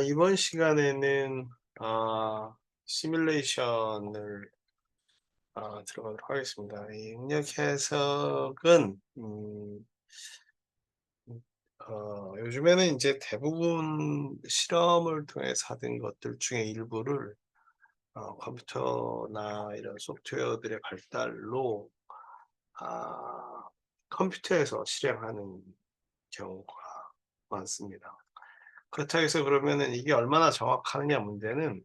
이번 시간에는 아, 시뮬레이션을 들어가도록 하겠습니다. 이 응력 해석은 요즘에는 이제 대부분 실험을 통해서 하던 것들 중에 일부를 컴퓨터나 이런 소프트웨어들의 발달로 아, 컴퓨터에서 실행하는 경우가 많습니다. 그렇다고 해서 그러면은 이게 얼마나 정확하느냐 문제는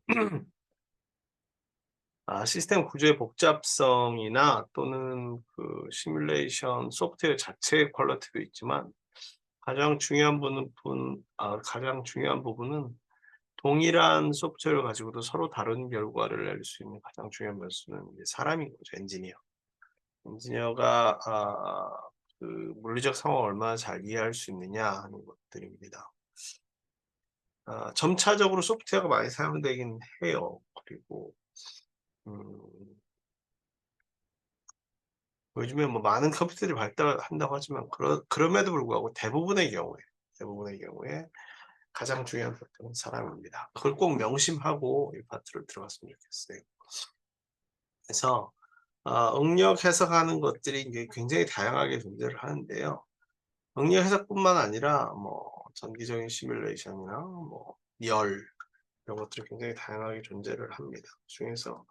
시스템 구조의 복잡성이나 또는 그 시뮬레이션 소프트웨어 자체의 퀄리티도 있지만 가장 중요한 부분은 동일한 소프트웨어를 가지고도 서로 다른 결과를 낼 수 있는 가장 중요한 변수는 이제 사람인 거죠, 엔지니어. 엔지니어가 그 물리적 상황을 얼마나 잘 이해할 수 있느냐 하는 것들입니다. 점차적으로 소프트웨어가 많이 사용되긴 해요. 그리고 음 요즘에 뭐 많은 컴퓨터들이 발달한다고 하지만 그럼에도 불구하고 대부분의 경우에 가장 중요한 팩터는 사람입니다. 그걸 꼭 명심하고 이 파트를 들어갔으면 좋겠어요. 그래서 응력 해석하는 것들이 이제 굉장히 다양하게 존재를 하는데요. 응력 해석뿐만 아니라 뭐 전기적인 시뮬레이션이나 뭐 열 이런 것들이 굉장히 다양하게 존재를 합니다. 그중에서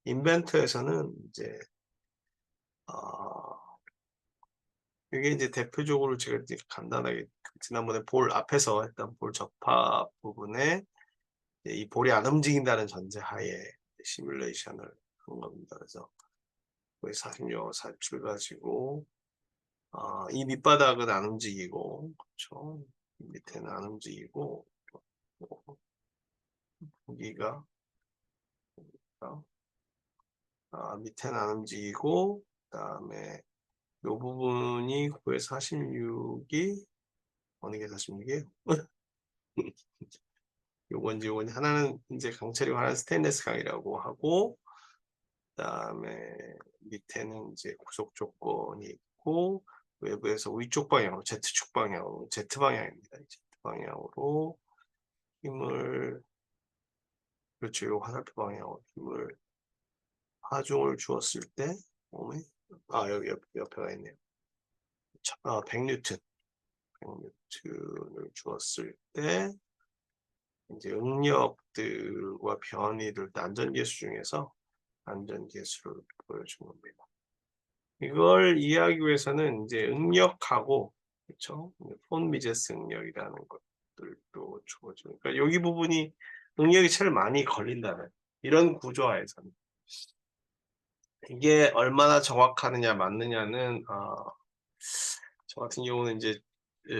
인벤터에서는 이제 어 이게 이제 대표적으로 제가 이제 간단하게 지난번에 볼 앞에서 했던 볼 적합 부분에 이제 이 볼이 안 움직인다는 전제하에 시뮬레이션을 한 겁니다. 그래서 거의 46, 47 가지고 이 밑바닥은 안 움직이고 그쵸. 이 밑에는 안 움직이고 뭐 여기가 어 밑에는 안 움직이고 그다음에 요 부분이 9에서 46이 어느 게 46 이에요? 요건지 하나는 인제 강철이 하나는 스테인리스 강이라고 하고 그다음에 밑에는 이제 구속 조건이 있고 외부에서 위쪽 방향으로 Z축 방향으로 Z 방향입니다. Z 방향으로 힘을 그렇죠. 요 화살표 방향으로 힘을 하중을 주었을 때 몸에 여기 옆에가 있네요. 100 뉴턴, 100 뉴턴을 주었을 때 인제 응력들과 변이들 안전계수 중에서 안전계수를 보여준 겁니다. 이걸 이해하기 위해서는 인제 응력하고 그쵸? 폰 미제스 응력이라는 것들도 주어지고 그러니까 여기 부분이 응력이 제일 많이 걸린다는 이런 구조화에서는 이게 얼마나 정확하느냐 맞느냐는 저 같은 경우는 인제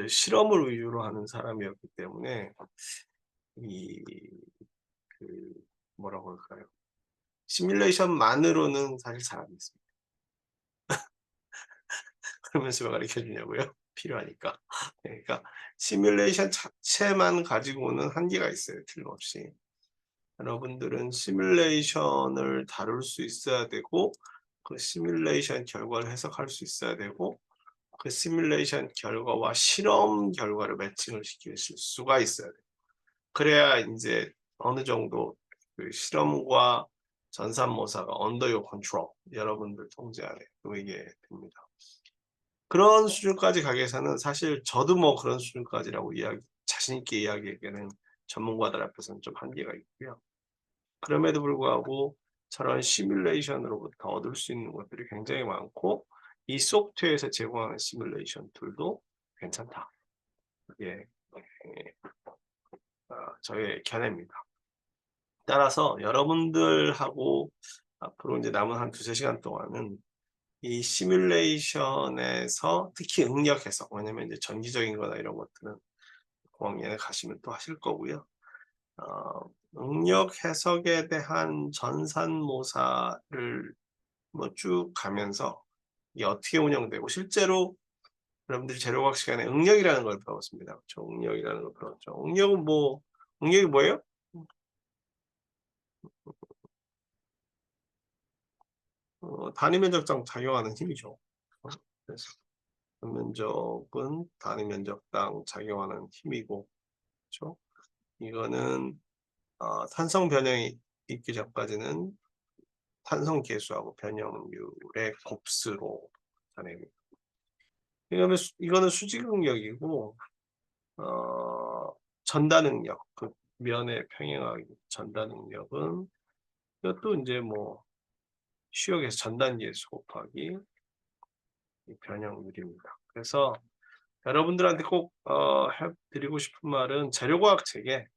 실험을 위주로 하는 사람이었기 때문에 이 그 뭐라고 할까요? 시뮬레이션만으로는 사실 잘 안 됐습니다. 그러면서 왜 가르쳐 주냐고요? 필요하니까. 그러니까 시뮬레이션 자체만 가지고는 한계가 있어요, 틀림없이. 여러분들은 시뮬레이션을 다룰 수 있어야 되고 그 시뮬레이션 결과를 해석할 수 있어야 되고 그 시뮬레이션 결과와 실험 결과를 매칭을 시킬 수가 있어야 돼요. 그래야 인제 어느 정도 그 실험과 전산모사가 under your control 여러분들 통제 아래 놓이게 됩니다. 그런 수준까지 가기 위해서는 사실 저도 뭐 그런 수준까지라고 자신 있게 이야기하기에는 전문가들 앞에서는 좀 한계가 있고요. 그럼에도 불구하고 저런 시뮬레이션으로부터 얻을 수 있는 것들이 굉장히 많고 이 소프트웨어에서 제공하는 시뮬레이션 툴도 괜찮다. 그게 저의 견해입니다. 따라서 여러분들하고 앞으로 이제 남은 한 두세 시간 동안은 이 시뮬레이션에서 특히 응력 해석 왜냐면 이제 전기적인 거나 이런 것들은 공학연에 가시면 또 하실 거고요. 응력 해석에 대한 전산모사를 뭐 쭉 가면서 이게 어떻게 운영되고 실제로 여러분들이 재료과학 시간에 응력이라는 걸 배웠습니다. 그쵸? 응력이라는 걸 배웠죠. 응력이 뭐예요? 단위 면적당 작용하는 힘이죠. 그래서 면적은 단위 면적당 작용하는 힘이고 그쵸? 이거는 탄성 변형이 있기 전까지는 탄성 계수하고 변형률의 곱수로 나타냅니다. 이거는 수직 응력이고 전단 응력, 그 면의 평행하기 전단 응력은 이것도 이제 뭐 수역에서 전단 계수 곱하기 이 변형률입니다. 그래서 여러분들한테 꼭 해드리고 싶은 말은 재료과학 책에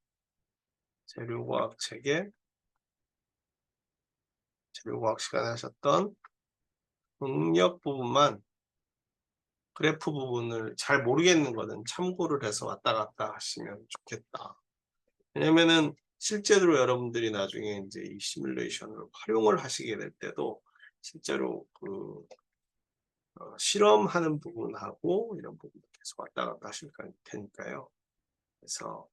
재료과학 시간에 하셨던 응력 부분만 그래프 부분을 잘 모르겠는 거는 참고를 해서 왔다 갔다 하시면 좋겠다. 왜냐면은 실제로 여러분들이 나중에 이제 이 시뮬레이션을 활용을 하시게 될 때도 실제로 그 실험하는 부분하고 이런 부분 계속 왔다 갔다 하실 테니까요. 그래서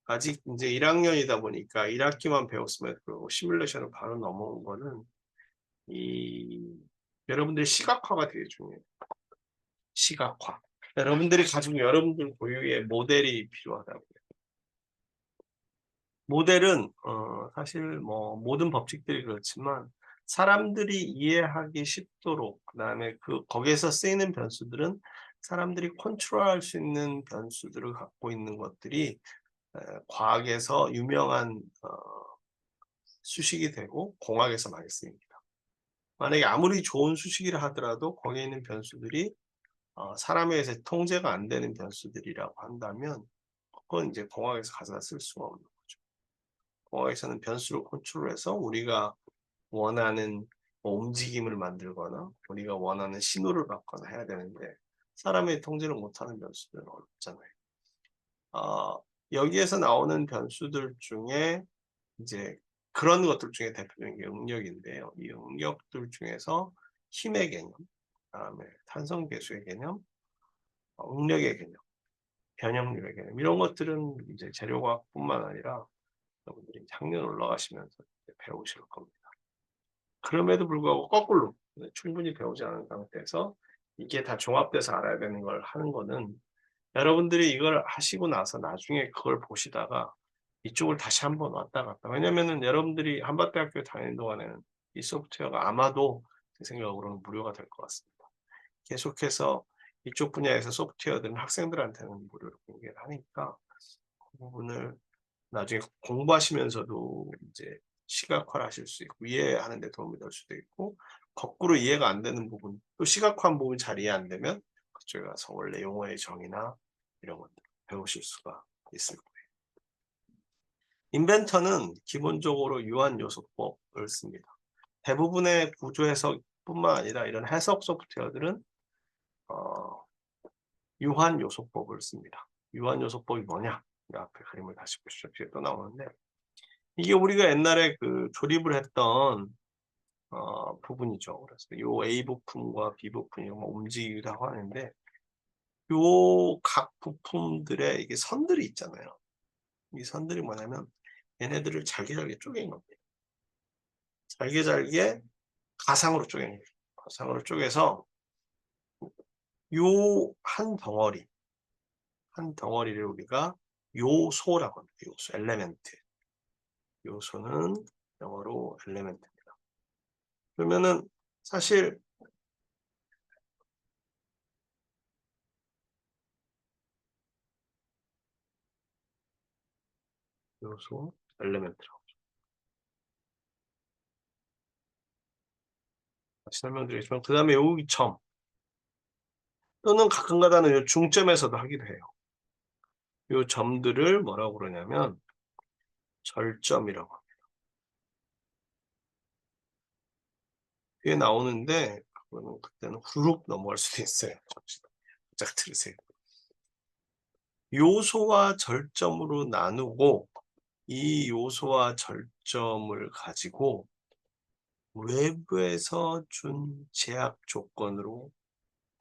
아직 이제 1학년이다 보니까 1학기만 배웠으면 그러고 시뮬레이션을 바로 넘어온 거는 이 여러분들의 시각화가 되게 중요해요. 시각화. 여러분들이 가지고 여러분들 고유의 모델이 필요하다고요. 모델은 사실 뭐 모든 법칙들이 그렇지만 사람들이 이해하기 쉽도록 그다음에 거기에서 쓰이는 변수들은 사람들이 컨트롤할 수 있는 변수들을 갖고 있는 것들이 과학에서 유명한 수식이 되고 공학에서 많이 쓰입니다. 만약에 아무리 좋은 수식이라 하더라도 거기에 있는 변수들이 사람에 의해서 통제가 안 되는 변수들이라고 한다면 그건 이제 공학에서 가져다 쓸 수가 없는 거죠. 공학에서는 변수를 컨트롤해서 우리가 원하는 뭐 움직임을 만들거나 우리가 원하는 신호를 받거나 해야 되는데 사람의 통제를 못하는 변수들은 어렵잖아요. 여기에서 나오는 변수들 중에 이제 그런 것들 중에 대표적인 게 응력인데요. 이 응력들 중에서 힘의 개념, 그다음에 탄성 계수의 개념, 응력의 개념, 변형률의 개념 이런 것들은 이제 재료과학뿐만 아니라 여러분들이 학년 올라가시면서 배우실 겁니다. 그럼에도 불구하고 거꾸로 충분히 배우지 않은 상태에서 이게 다 종합돼서 알아야 되는 걸 하는 거는 여러분들이 이걸 하시고 나서 나중에 그걸 보시다가 이쪽을 다시 한번 왔다 갔다. 왜냐면은 여러분들이 한밭대학교 다니는 동안에는 이 소프트웨어가 아마도 제 생각으로는 무료가 될 것 같습니다. 계속해서 이쪽 분야에서 소프트웨어들은 학생들한테는 무료로 공개를 하니까 그 부분을 나중에 공부하시면서도 이제 시각화를 하실 수 있고 이해하는 데 도움이 될 수도 있고 거꾸로 이해가 안 되는 부분 또 시각화한 부분이 잘 이해 안 되면 그쪽에 가서 원래 용어의 정의나 이런 것들 배우실 수가 있을 거예요. 인벤터는 기본적으로 유한요소법을 씁니다. 대부분의 구조 해석뿐만 아니라 이런 해석 소프트웨어들은 유한요소법을 씁니다. 유한요소법이 뭐냐? 앞에 그림을 다시 보시죠. 뒤에 또 나오는데 이게 우리가 옛날에 그 조립을 했던 부분이죠. 그래서 요 A 부품과 B 부품이 뭐 움직이기도 하고 하는데 요 각 부품들의 이게 선들이 있잖아요. 이 선들이 뭐냐면 얘네들을 잘게 쪼갠 겁니다. 잘게 가상으로 쪼갠 거예요. 가상으로 쪼개서 요 한 덩어리를 우리가 요소라고 합니다. 요소, 엘레멘트. 요소는 영어로 엘레멘트입니다. 그러면은 사실 요소, 엘레멘트라고 다시 설명드리겠지만 그 다음에 여기 점 또는 가끔가다는 요 중점에서도 하기도 해요. 요 점들을 뭐라고 그러냐면 절점이라고 합니다. 그게 나오는데 그거는 그때는 후룩 넘어갈 수도 있어요. 짝 들으세요. 요소와 절점으로 나누고 이 요소와 절점을 가지고 외부에서 준 제약 조건으로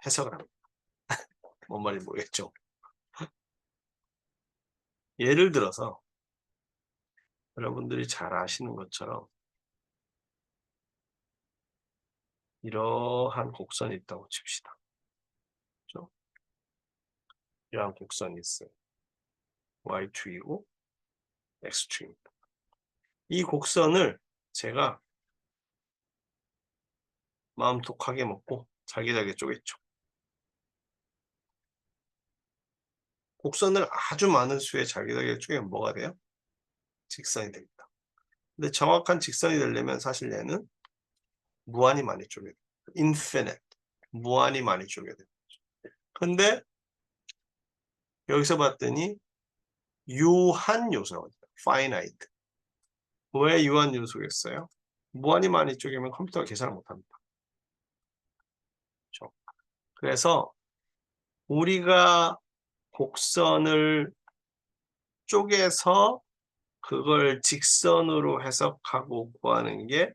해석을 합니다. 뭔 말인지 모르겠죠? 예를 들어서 여러분들이 잘 아시는 것처럼 이러한 곡선이 있다고 칩시다. 그렇죠? 이러한 곡선이 있어요. y2이고 extreme. 이 곡선을 제가 마음 독하게 먹고 잘게 쪼갰죠. 곡선을 아주 많은 수의 잘게 쪼개면 뭐가 돼요? 직선이 됩니다. 근데 정확한 직선이 되려면 사실 얘는 무한히 많이 쪼개야 돼요. infinite. 무한히 많이 쪼개야 돼요. 근데 여기서 봤더니 유한 요소거든요. finite. 왜 유한 요소겠어요? 무한히 많이 쪼개면 컴퓨터가 계산을 못합니다. 그렇죠? 그래서 우리가 곡선을 쪼개서 그걸 직선으로 해석하고 구하는 게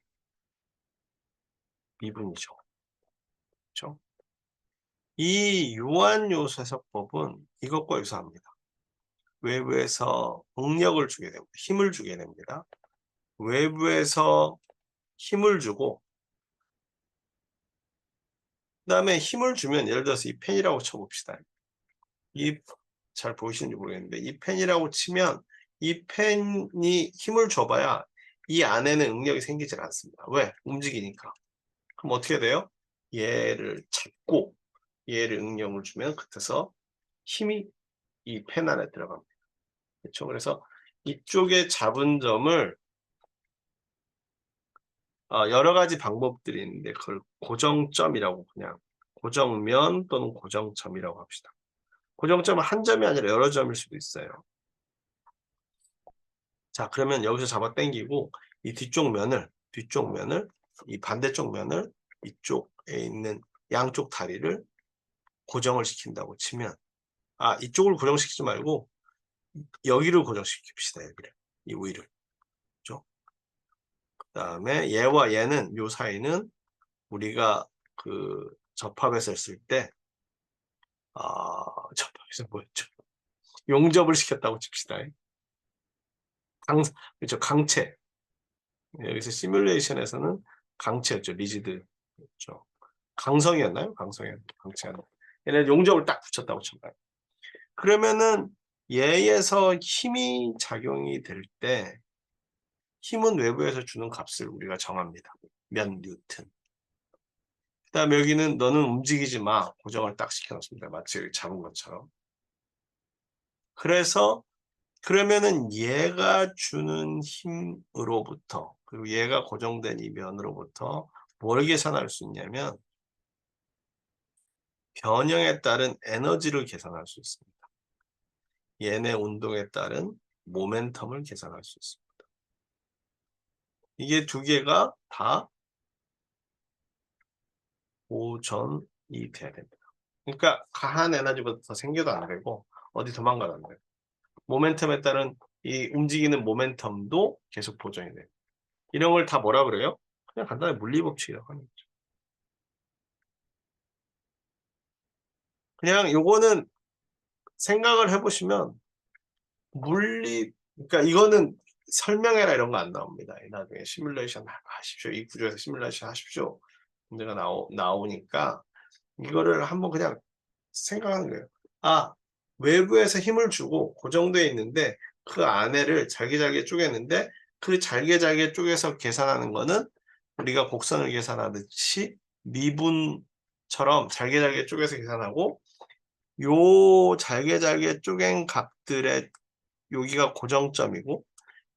미분이죠. 그렇죠? 이 유한요소 해석법은 이것과 유사합니다. 외부에서 응력을 주게 됩니다. 힘을 주게 됩니다. 외부에서 힘을 주고 그다음에 힘을 주면 예를 들어서 이 펜이라고 쳐봅시다. 잘 보이시는지 모르겠는데 이 펜이라고 치면 이 펜이 힘을 줘봐야 이 안에는 응력이 생기질 않습니다. 왜? 움직이니까. 그럼 어떻게 돼요? 얘를 잡고 얘를 응력을 주면 끝에서 힘이 이 펜 안에 들어갑니다. 그렇죠? 그래서 이쪽에 잡은 점을 여러 가지 방법들이 있는데 그걸 고정점이라고 그냥 고정면 또는 고정점이라고 합시다. 고정점은 한 점이 아니라 여러 점일 수도 있어요. 자, 그러면 여기서 잡아 당기고 이 뒤쪽 면을 이 반대쪽 면을 이쪽에 있는 양쪽 다리를 고정을 시킨다고 치면 이쪽을 고정시키지 말고 여기를 고정시킵시다. 여기를. 이 위를. 그렇죠? 그다음에 얘와 얘는 요 사이는 우리가 그 접합해서 했을 때 접합해서 뭐였죠? 용접을 시켰다고 칩시다. 그렇죠. 강체. 여기서 시뮬레이션에서는 강체였죠. 리지드였죠. 강성이었나요? 강체였나요? 얘네 용접을 딱 붙였다고 쳐봐요. 그러면은 얘에서 힘이 작용이 될 때 힘은 외부에서 주는 값을 우리가 정합니다. 몇 뉴턴. 그다음에 여기는 너는 움직이지 마. 고정을 딱 시켜놓습니다. 마치 여기 잡은 것처럼. 그래서 그러면은 얘가 주는 힘으로부터 그리고 얘가 고정된 이 면으로부터 뭘 계산할 수 있냐면 변형에 따른 에너지를 계산할 수 있습니다. 얘네 운동에 따른 모멘텀을 계산할 수 있습니다. 이게 두 개가 다 보전이 돼야 됩니다. 그러니까 가한 에너지부터 생겨도 안 되고 어디 도망가도 안 돼요. 모멘텀에 따른 이 움직이는 모멘텀도 계속 보전이 돼요. 이런 걸 다 뭐라 그래요? 그냥 간단히 물리법칙이라고 하는 거죠. 그냥 요거는 생각을 해보시면 그러니까 이거는 설명해라 이런 거 안 나옵니다. 나중에 시뮬레이션 하십시오. 이 구조에서 시뮬레이션 하십시오. 문제가 나오니까 이거를 한번 그냥 생각하는 거예요. 외부에서 힘을 주고 고정되어 있는데 그 안에를 잘게 쪼개는데 그 잘게 쪼개서 계산하는 거는 우리가 곡선을 계산하듯이 미분처럼 잘게 쪼개서 계산하고 요 잘게 쪼갠 값들의 여기가 고정점이고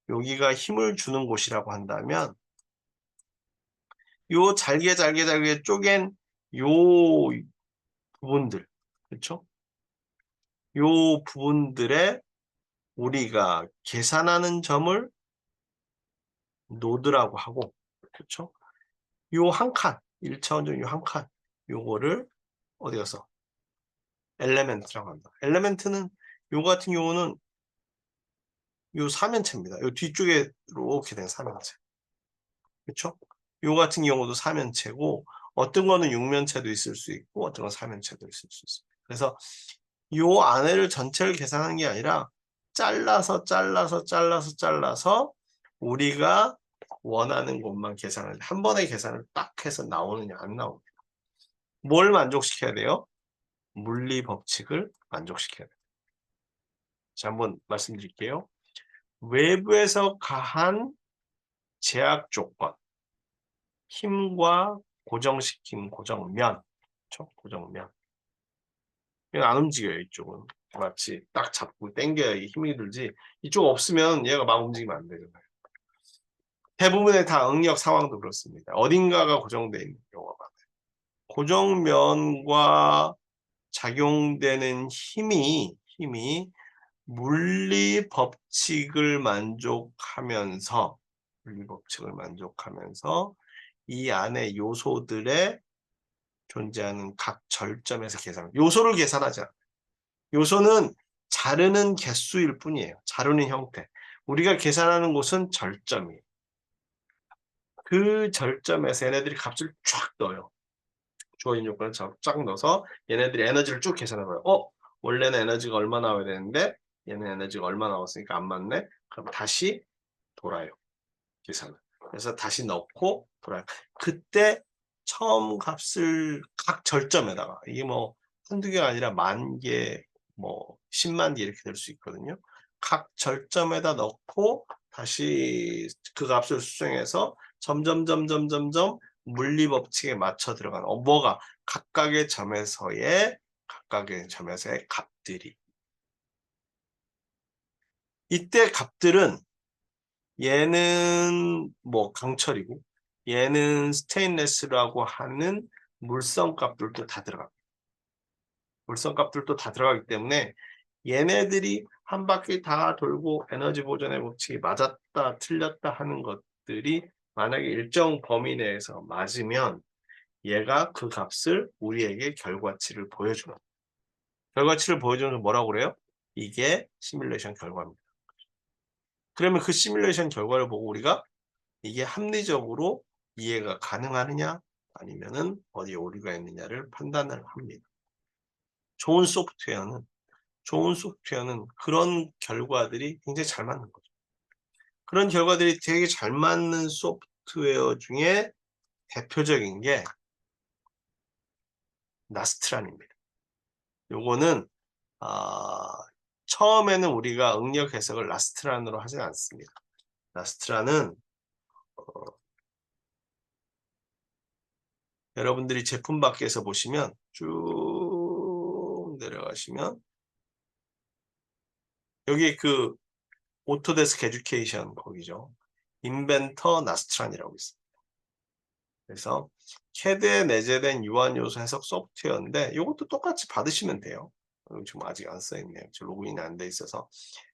여기가 힘을 주는 곳이라고 한다면 요 잘게 쪼갠 요 부분들 그렇죠? 요 부분들에 우리가 계산하는 점을 노드라고 하고 그렇죠? 요 한 칸 1차원적 요 한 칸 요거를 어디 가서 엘레멘트라고 한다. 엘레멘트는 요 같은 경우는 요 사면체입니다. 요 뒤쪽에 이렇게 된 사면체. 그렇죠? 요 같은 경우도 사면체고 어떤 거는 육면체도 있을 수 있고 어떤 건 사면체도 있을 수 있습니다. 그래서 요 안에를 전체를 계산하는 게 아니라 잘라서 우리가 원하는 곳만 계산을 한 번에 계산을 딱 해서 나오느냐 안 나옵니다. 뭘 만족시켜야 돼요? 물리 법칙을 만족시켜야 돼요. 자, 한번 말씀드릴게요. 외부에서 가한 제약 조건, 힘과 고정시킨 고정면, 그렇죠? 고정면. 이거 안 움직여요, 이쪽은. 마치 딱 잡고 당겨야 힘이 들지. 이쪽 없으면 얘가 막 움직이면 안 되잖아요. 대부분의 다 응력 상황도 그렇습니다. 어딘가가 고정되어 있는 경우가 많아요. 고정면과 작용되는 힘이 물리 법칙을 만족하면서 이 안에 요소들의 존재하는 각 절점에서 요소를 계산하지 않아요. 요소는 자르는 개수일 뿐이에요. 자르는 형태. 우리가 계산하는 곳은 절점이에요. 그 절점에서 얘네들이 값을 쫙 넣어요. 주어진 요건을 쫙 넣어서 얘네들이 에너지를 쭉 계산해봐요. 원래는 에너지가 얼마 나와야 되는데 얘는 에너지가 얼마 나왔으니까 안 맞네. 그럼 다시 돌아요. 계산을. 그래서 다시 넣고 돌아요. 그때 처음 값을 각 절점에다가 이게 뭐 한두 개가 아니라 10,000개, 뭐 100,000 개 이렇게 될 수 있거든요. 각 절점에다 넣고 다시 그 값을 수정해서 점점 물리 법칙에 맞춰 들어가는 뭐가 각각의 점에서의 값들이 이때 값들은 얘는 뭐 강철이고 얘는 스테인레스라고 하는 물성 값들도 다 들어갑니다. 물성 값들도 다 들어가기 때문에 얘네들이 한 바퀴 다 돌고 에너지 보존의 법칙이 맞았다 틀렸다 하는 것들이 만약에 일정 범위 내에서 맞으면 얘가 그 값을 우리에게 결과치를 보여주는 결과치를 보여주는 뭐라고 그래요? 이게 시뮬레이션 결과입니다. 그러면 그 시뮬레이션 결과를 보고 우리가 이게 합리적으로 이해가 가능하느냐 아니면은 어디에 오류가 있느냐를 판단을 합니다. 좋은 소프트웨어는 그런 결과들이 굉장히 잘 맞는 거죠. 그런 결과들이 되게 잘 맞는 소프트웨어 중에 대표적인 게 나스트란입니다. 요거는 처음에는 우리가 응력 해석을 나스트란으로 하지 않습니다. 나스트란은 여러분들이 제품 밖에서 보시면 쭉 내려가시면 여기 그 오토데스크 에듀케이션 거기죠. 인벤터 나스트란이라고 있습니다. 그래서 CAD에 내재된 유한요소 해석 소프트웨어인데 이것도 똑같이 받으시면 돼요. 지금 아직 안 써있네요. 로그인이 안 돼 있어서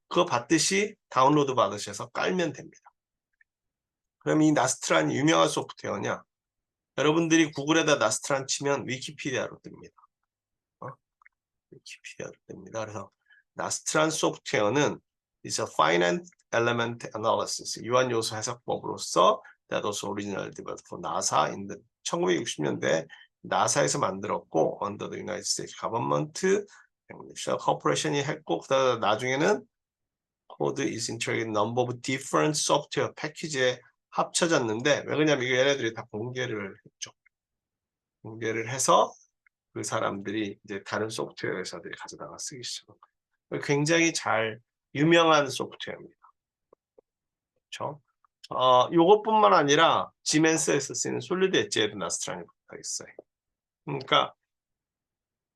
그거 받듯이 다운로드 받으셔서 깔면 됩니다. 그럼 이 나스트란이 유명한 소프트웨어냐? 여러분들이 구글에다 나스트란 치면 위키피디아로 뜹니다. 위키피디아로 뜹니다. 그래서 나스트란 소프트웨어는 is a finite element analysis 유한요소 해석법으로서 that was originally developed for NASA in the 1960년대 나사에서 만들었고 under the United States government corporation이 했고 그다음 나중에는 code is integrated number of different software 패키지에 합쳐졌는데 왜 그러냐면 이거 얘네들이 다 공개를 했죠. 공개를 해서 그 사람들이 이제 다른 소프트웨어 회사들이 가져다가 쓰기 시작한 거예요. 굉장히 잘 유명한 소프트웨어입니다. 그렇죠? 요것뿐만 아니라 지멘스에서 쓰는 솔리드 엣지에도 나스트란이 붙어 있어요. 그러니까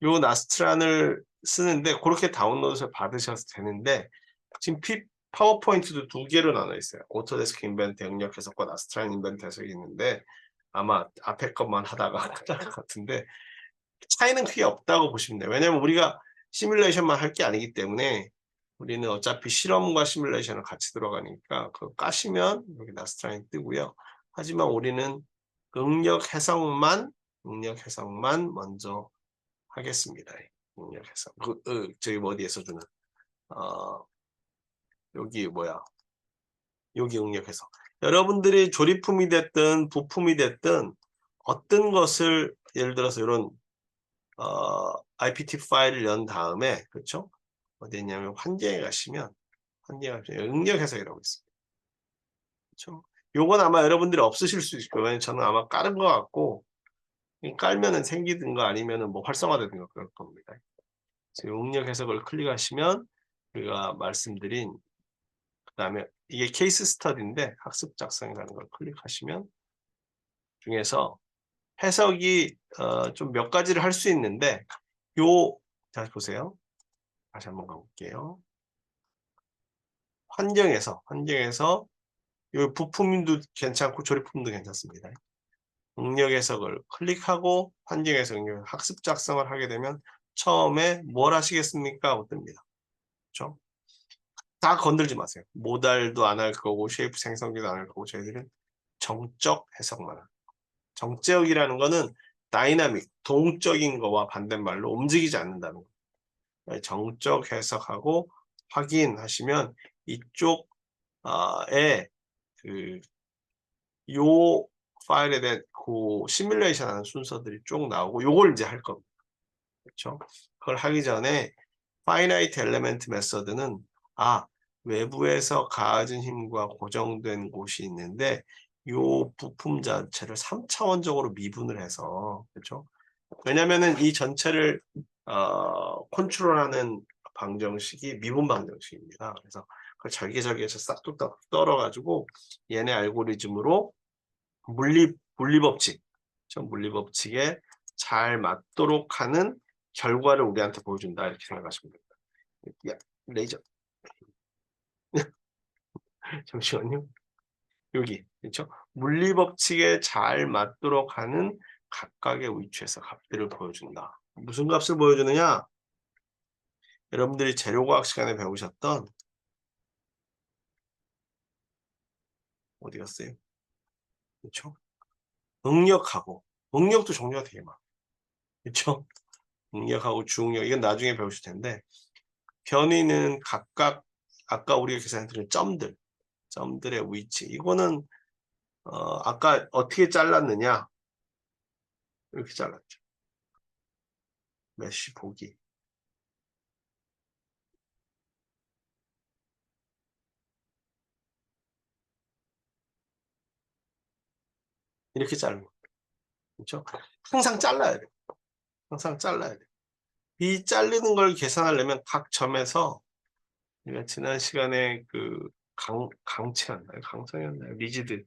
요 나스트란을 쓰는데 그렇게 다운로드해서 받으셔도 되는데 지금 파워포인트도 2개로 나눠 있어요. 오토데스크 인벤트 영역 해석과 나스트란 인벤트 해석이 있는데 아마 앞에 것만 하다가 끝날 것 같은데 차이는 크게 없다고 보시면 돼요. 왜냐하면 우리가 시뮬레이션만 할 게 아니기 때문에 우리는 어차피 실험과 시뮬레이션을 같이 들어가니까 그거 까시면 여기 나스트란이 뜨고요. 하지만 우리는 응력 해석만 먼저 하겠습니다. 응력 해석. 저기 어디에서 주는 여기 여기 응력 해석. 여러분들이 조립품이 됐든 부품이 됐든 어떤 것을 예를 들어서 이런 IPT 파일을 연 다음에 그렇죠? 어디 있냐면 환경에 가시면 응력 해석이라고 있습니다. 그렇죠? 요건 아마 여러분들이 없으실 수 있을 거예요. 저는 아마 깔은 것 같고 깔면은 생기든가 아니면은 뭐 활성화되든가 그럴 겁니다. 응력 해석을 클릭하시면 우리가 말씀드린 그다음에 이게 케이스 스터디인데 학습 작성이라는 걸 클릭하시면 중에서 해석이 좀 몇 가지를 할 수 있는데 자 보세요. 다시 한번 가볼게요. 환경에서 요 부품도 괜찮고 조립품도 괜찮습니다. 응력 해석을 클릭하고 환경 해석 학습 작성을 하게 되면 처음에 뭘 하시겠습니까? 하고 뜹니다. 그렇죠? 다 건들지 마세요. 모달도 안 할 거고 쉐이프 생성기도 안 할 거고 저희들은 정적 해석만 합니다. 정적이라는 거는 다이나믹, 동적인 거와 반대말로 움직이지 않는다는 거. 정적 해석하고 확인하시면 이쪽에 요 파일에 대한 그 시뮬레이션 하는 순서들이 쭉 나오고 요걸 이제 할 겁니다. 그렇죠? 그걸 하기 전에 파이나이트 엘리멘트 메서드는 외부에서 가해진 힘과 고정된 곳이 있는데 요 부품 자체를 3차원적으로 미분을 해서 그렇죠? 왜냐면은 이 전체를 컨트롤하는 방정식이 미분 방정식입니다. 그래서 그걸 절개절개해서 싹둑싹 떨어가지고 얘네 알고리즘으로 물리법칙, 물리법칙에 잘 맞도록 하는 결과를 우리한테 보여준다 이렇게 생각하시면 됩니다. 야, 레이저 잠시만요. 여기 그렇죠? 물리법칙에 잘 맞도록 하는 각각의 위치에서 값들을 보여준다. 무슨 값을 보여주느냐? 여러분들이 재료과학 시간에 배우셨던 어디 갔어요? 그렇죠? 응력도 종류가 되게 많아. 그렇죠? 응력하고 주응력 이건 나중에 배우실 텐데 변이는 각각 아까 우리가 계산했던 점들의 위치 이거는 아까 어떻게 잘랐느냐 이렇게 잘랐죠. 메쉬 보기 이렇게 자르는 거 그렇죠? 항상 잘라야 돼. 항상 잘라야 돼. 이 잘리는 걸 계산하려면 각 점에서 우리가 지난 시간에 그 강체였나요? 강성이었나요? 리지드를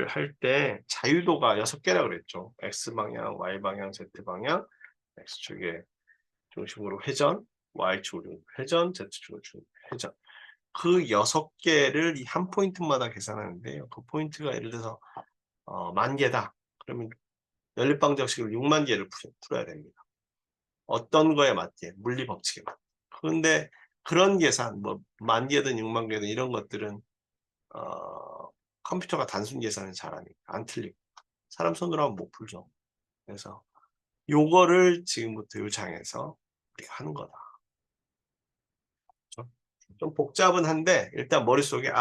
할 때 자유도가 6개라 그랬죠. X방향, Y방향, Z방향, X축에 중심으로 회전, Y축으로 회전, Z축으로 회전. 그 6개를 이 한 포인트마다 계산하는데요. 그 포인트가 예를 들어서 10,000개다. 그러면 연립방정식을 60,000개를 풀어야 됩니다. 어떤 거에 맞게? 물리법칙에 맞게. 그런데 그런 계산, 뭐 10,000개든 60,000개든 이런 것들은 컴퓨터가 단순 계산을 잘하니까 안 틀리고 사람 손으로 하면 못 풀죠. 그래서 요거를 지금부터 요 장에서 우리가 하는 거다. 그렇죠? 좀 복잡은 한데 일단 머릿속에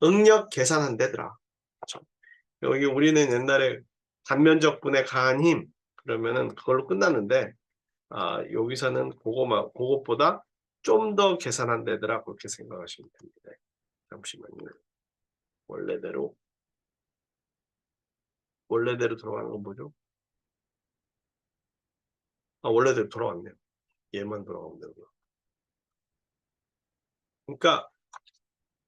응력 계산한대더라. 그렇죠? 여기 우리는 옛날에 단면적분의 가한 힘 그러면은 그걸로 끝났는데 여기서는 그것보다 좀 더 계산한대더라 그렇게 생각하시면 됩니다. 잠시만요. 원래대로 돌아가는 건 뭐죠? 원래대로 돌아왔네요. 얘만 돌아가면 되고요. 그러니까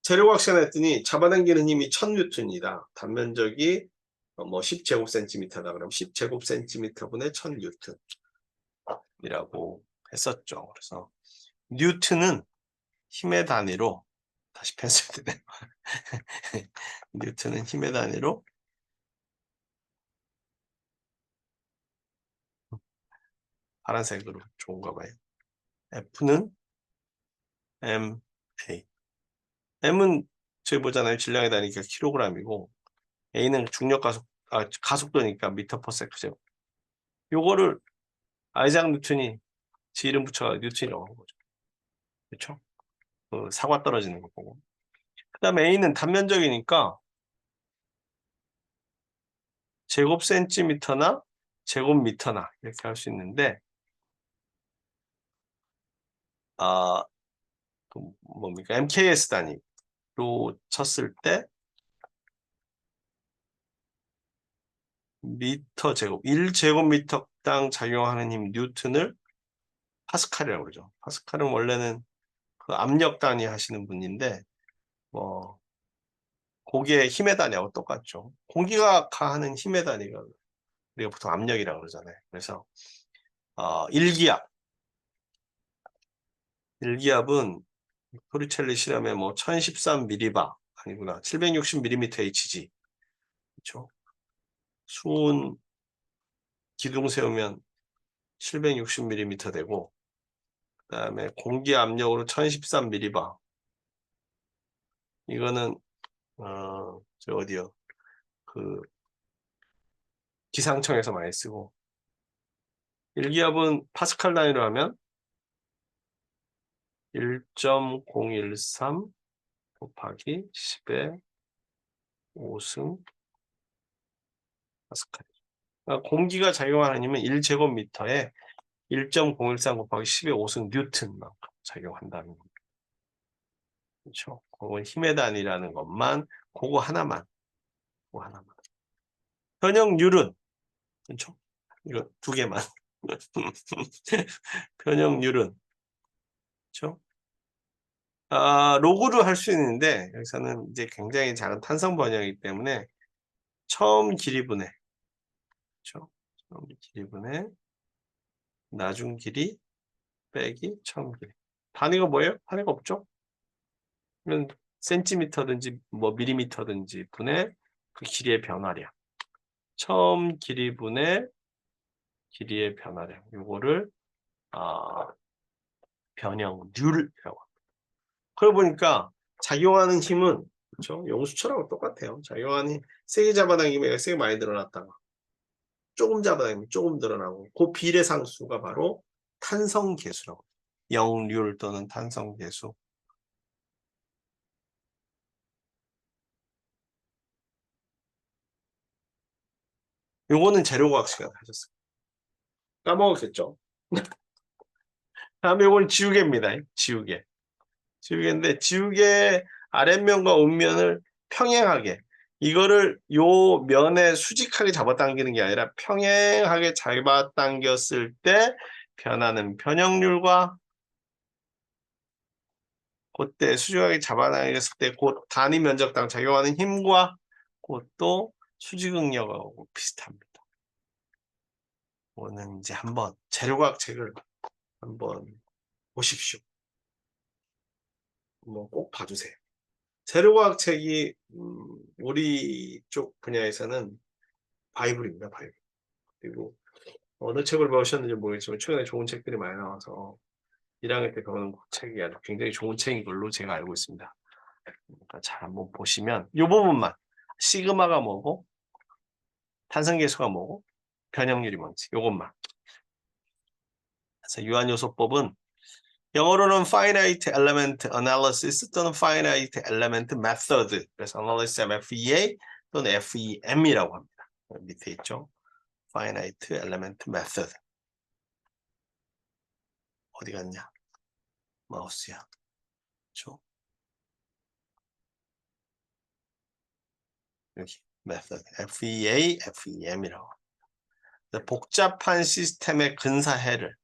재료과학 시간에 했더니 잡아당기는 힘이 1000N이다. 단면적이 뭐 10제곱센티미터다. 그럼 10제곱센티미터분의 1000N이라고 했었죠. 그래서 뉴턴은 힘의 단위로 다시 펜슬 되네요. 뉴턴은 힘의 단위로 파란색으로 좋은가 봐요. F는 MA. M은 저희 보잖아요. 질량의 단위가 킬로그램이고 A는 중력 가속도니까 미터 퍼 세컨. 요거를 아이작 뉴턴이 지 이름 붙여서 뉴턴이라고 하는 거죠. 그렇죠? 그 사과 떨어지는 거 보고. 그다음에 A는 단면적이니까 제곱센티미터나 제곱미터나 이렇게 할 수 있는데 그 뭡니까? MKS 단위로 쳤을 때 미터 제곱 1제곱미터당 작용하는 힘 뉴턴을 파스칼이라고 그러죠. 파스칼은 원래는 그 압력 단위 하시는 분인데 뭐 고기의 힘의 단위하고 똑같죠. 공기가 가하는 힘의 단위가 우리가 보통 압력이라고 그러잖아요. 그래서 일기압. 일기압은 토리첼리 실험에 뭐 1013mbar 아니구나. 760mm HG. 그렇죠? 수은 기둥 세우면 760mm 되고 그다음에 공기 압력으로 1013mbar. 이거는 저 어디요? 그 기상청에서 많이 쓰고 일기압은 파스칼 단위로 하면 1.013 곱하기 10의 5승 파스칼. 그러니까 공기가 작용하는 힘은 1제곱미터에 1.013 곱하기 10의 5승 뉴턴만큼 작용한다는 겁니다. 그렇죠? 그건 힘의 단위라는 것만 그거 하나만. 그거 하나만. 변형률은 그렇죠? 이거 두 개만. 변형률은 그렇죠? 로그로 할 수 있는데 여기서는 이제 굉장히 작은 탄성 번역이기 때문에 처음 길이분의 그렇죠? 처음 길이분의 나중 길이 빼기 처음 길이. 단위가 뭐예요? 단위가 없죠? 그러면 센티미터든지 뭐 밀리미터든지 분의 그 길이의 변화량. 처음 길이분의 길이의 변화량. 요거를 변형률이라고 합니다. 그러고 보니까 작용하는 힘은 그렇죠? 용수철하고 똑같아요. 작용하는 힘, 세게 잡아당기면 세게 많이 늘어났다가 조금 잡아당기면 조금 늘어나고 그 비례상수가 바로 탄성계수라고 합니다. 영률 또는 탄성계수. 요거는 재료과학 시간에 하셨어요. 까먹었겠죠? 다음에 요건 지우개입니다. 지우개. 지우개인데 지우개 아랫면과 윗면을 평행하게 이거를 요 면에 수직하게 잡아당기는 게 아니라 평행하게 잡아당겼을 때 변하는 변형률과 그때 수직하게 잡아당겼을 때 그 단위 면적당 작용하는 힘과 그것도 수직응력하고 비슷합니다. 오늘 이제 한번 재료과학 책을 한번 보십시오. 뭐 꼭 봐주세요. 재료과학 책이 우리 쪽 분야에서는 바이블입니다. 바이블. 그리고 어느 책을 보셨는지 모르겠지만 최근에 좋은 책들이 많이 나와서 1학년 때 배우는 책이 아주 굉장히 좋은 책인 걸로 제가 알고 있습니다. 그러니까 잘 한번 보시면 이 부분만 시그마가 뭐고 탄성계수가 뭐고 변형률이 뭔지 이것만. 그래서 유한요소법은 영어로는 Finite Element Analysis 또는 Finite Element Method. 그래서 Analysis FEA 또는 FEM이라고 합니다. 밑에 있죠. Finite Element Method. 어디 갔냐? 마우스야. 그렇죠? 여기 Method. FEA, FEM이라고. 복잡한 시스템의 근사해를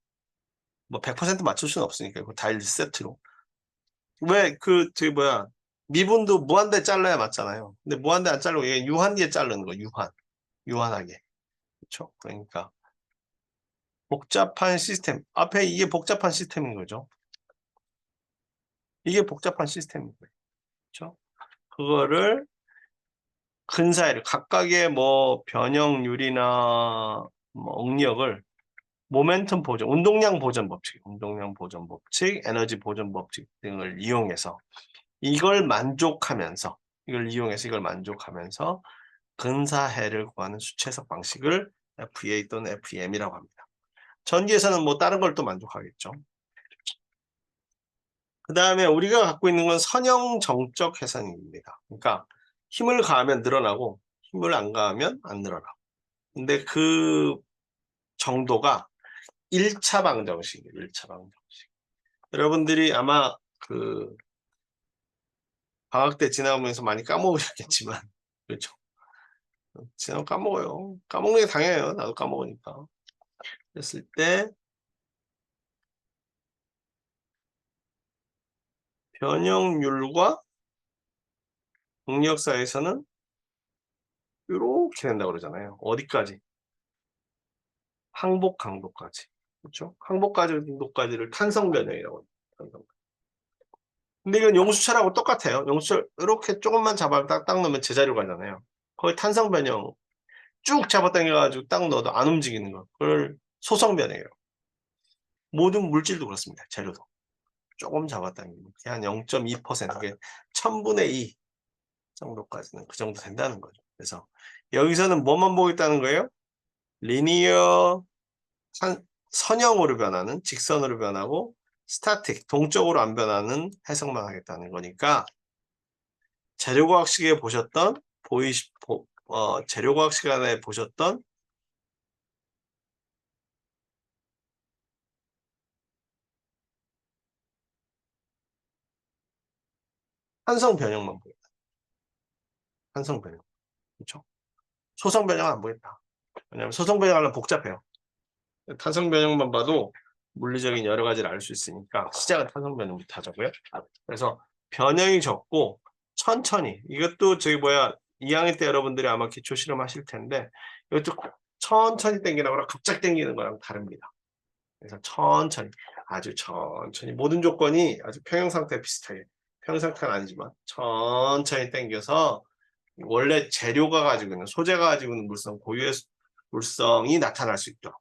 뭐 100% 맞출 수는 없으니까 이거 다 1세트로. 왜 저기 뭐야 미분도 무한대 잘라야 맞잖아요. 근데 무한대 안 자르고 이게 유한기에 자르는 거 유한하게. 그렇죠? 그러니까 복잡한 시스템 앞에 이게 복잡한 시스템인 거죠. 이게 복잡한 시스템인 거예요. 그렇죠? 그거를 근사해를 각각의 뭐 변형률이나 뭐 응력을 모멘텀 보존, 운동량 보존 법칙, 에너지 보존 법칙 등을 이용해서 이걸 이용해서 이걸 만족하면서 근사해를 구하는 수체적 방식을 FEA 또는 FEM이라고 합니다. 전기에서는 뭐 다른 걸 또 만족하겠죠. 그 다음에 우리가 갖고 있는 건 선형정적 해상입니다. 그러니까 힘을 가하면 늘어나고 힘을 안 가하면 안 늘어나고. 근데 그 정도가 1차 방정식이에요. 1차 방정식. 여러분들이 아마 그 방학 때 지나오면서 많이 까먹으셨겠지만 그렇죠. 지나면 까먹어요. 까먹는 게 당연해요. 나도 까먹으니까. 그랬을 때 변형률과 응력 사이에서는 이렇게 된다고 그러잖아요. 어디까지? 항복 강도까지. 그렇죠? 항복 강도까지를 탄성 변형이라고 합니다. 탄성. 근데 이건 용수철하고 똑같아요. 용수철 이렇게 조금만 잡아 딱 넣으면 제자리로 가잖아요. 거의 탄성 변형 쭉 잡아당겨 가지고 딱 넣어도 안 움직이는 거. 그걸 소성 변형이에요. 모든 물질도 그렇습니다. 재료도. 조금 잡아당기면 한 0.2% 그게 1000분의 2 정도까지는 그 정도 된다는 거죠. 그래서 여기서는 뭐만 보겠다는 거예요? 리니어 선형으로 변하는 직선으로 변하고 스타틱 동적으로 안 변하는 해석만 하겠다는 거니까 재료과학 시간에 보셨던 재료과학 시간에 보셨던 산성 변형만 보겠다. 산성 변형. 그렇죠? 소성 변형은 안 보겠다. 왜냐하면 소성 변형하려면 복잡해요. 탄성 변형만 봐도 물리적인 여러 가지를 알 수 있으니까 시작은 탄성 변형부터 하자고요. 그래서 변형이 적고 천천히 이것도 저기 2학년 때 여러분들이 아마 기초 실험하실 텐데 이것도 천천히 당기는 거랑 갑자기 당기는 거랑 다릅니다. 그래서 천천히 아주 천천히 모든 조건이 아주 평형 상태 비슷하게 평형 상태는 아니지만 천천히 당겨서 원래 재료가 가지고 있는 소재가 가지고 있는 물성 고유의 물성이 나타날 수 있도록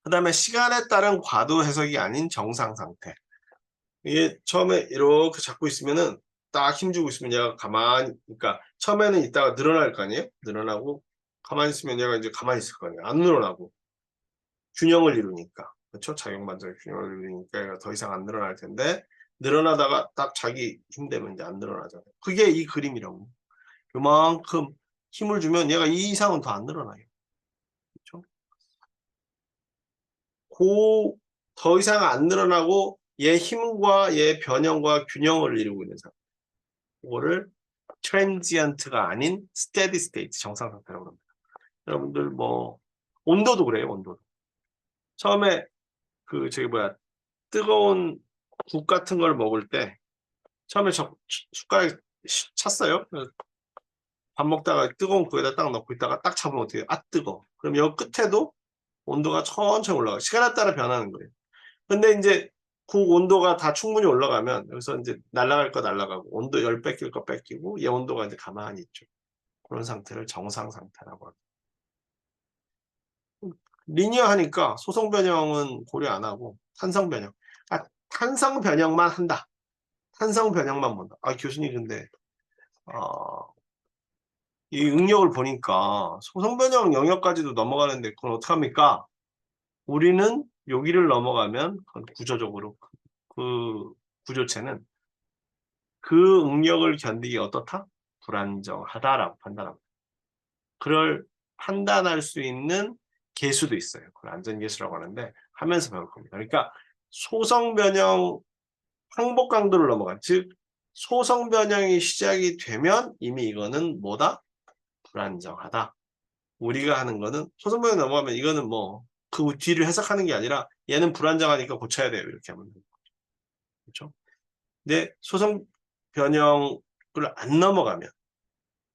그 다음에 시간에 따른 과도 해석이 아닌 정상 상태. 이게 처음에 이렇게 잡고 있으면은 딱 힘주고 있으면 얘가 가만히, 그러니까 처음에는 있다가 늘어날 거 아니에요? 늘어나고 가만히 있으면 얘가 이제 가만히 있을 거 아니에요? 안 늘어나고 균형을 이루니까. 그렇죠? 작용반작용 균형을 이루니까 얘가 더 이상 안 늘어날 텐데 늘어나다가 딱 자기 힘되면 이제 안 늘어나잖아요. 그게 이 그림이라고. 요만큼 힘을 주면 얘가 이 이상은 더 안 늘어나요. 그렇죠? 더 이상 안 늘어나고 얘 힘과 얘 변형과 균형을 이루고 있는 상태. 그거를 트랜지언트가 아닌 스테디 스테이트 정상 상태라고 합니다. 여러분들 온도도 그래요. 온도도. 처음에 뜨거운 국 같은 걸 먹을 때 처음에 숟가락 찼어요. 밥 먹다가 뜨거운 국에다 딱 넣고 있다가 딱 잡으면 어떻게 해요? 아 뜨거. 그럼 여기 끝에도 온도가 천천히 올라가요. 시간에 따라 변하는 거예요. 근데 이제 국 온도가 다 충분히 올라가면 여기서 이제 날아갈 거 날아가고 온도 열 뺏길 거 뺏기고 얘 온도가 이제 가만히 있죠. 그런 상태를 정상 상태라고 합니다. 리니어하니까 소성 변형은 고려 안 하고 탄성 변형. 탄성 변형만 한다. 탄성 변형만 본다. 교수님 근데 이 응력을 보니까 소성 변형 영역까지도 넘어가는데 그건 어떡합니까? 우리는 여기를 넘어가면 구조적으로 그 구조체는 그 응력을 견디기 어떻다? 불안정하다라고 판단합니다. 그걸 판단할 수 있는 계수도 있어요. 그걸 안전계수라고 하는데 하면서 배울 겁니다. 그러니까 소성 변형 항복 강도를 넘어간 즉 소성 변형이 시작이 되면 이미 이거는 뭐다? 불안정하다. 우리가 하는 거는 소성 변형 넘어가면 이거는 그 뒤를 해석하는 게 아니라 얘는 불안정하니까 고쳐야 돼요. 이렇게 하면 돼요. 그렇죠? 근데 소성 변형을 안 넘어가면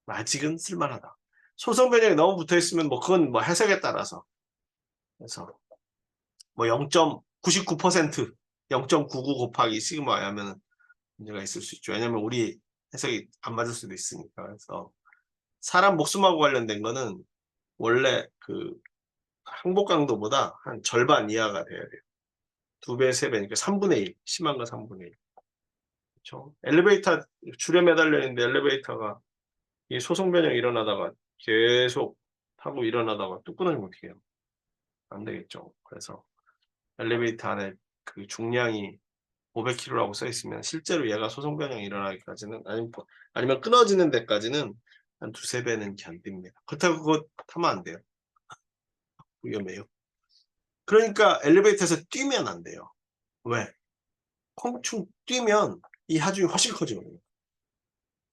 아직은 쓸만하다. 소성 변형이 너무 붙어 있으면 그건 해석에 따라서 그래서 0.99% 0.99 곱하기 시그마 하면 문제가 있을 수 있죠. 왜냐하면 우리 해석이 안 맞을 수도 있으니까. 그래서 사람 목숨하고 관련된 거는 원래 그 항복 강도보다 한 절반 이하가 돼야 돼요. 2배, 3배니까 3분의 1, 심한 거 3분의 1. 그렇죠? 엘리베이터 줄에 매달려 있는데 엘리베이터가 이 소성 변형이 일어나다가 계속 타고 일어나다가 뚝 끊어지면 어떻게 해요? 안 되겠죠. 그래서 엘리베이터 안에 그 중량이 500kg라고 써 있으면 실제로 얘가 소성 변형이 일어나기까지는 아니면 끊어지는 데까지는 한 2~3배는 견딥니다. 그렇다고 그거 타면 안 돼요. 위험해요. 그러니까 엘리베이터에서 뛰면 안 돼요. 왜? 콩충 뛰면 이 하중이 훨씬 커지거든요.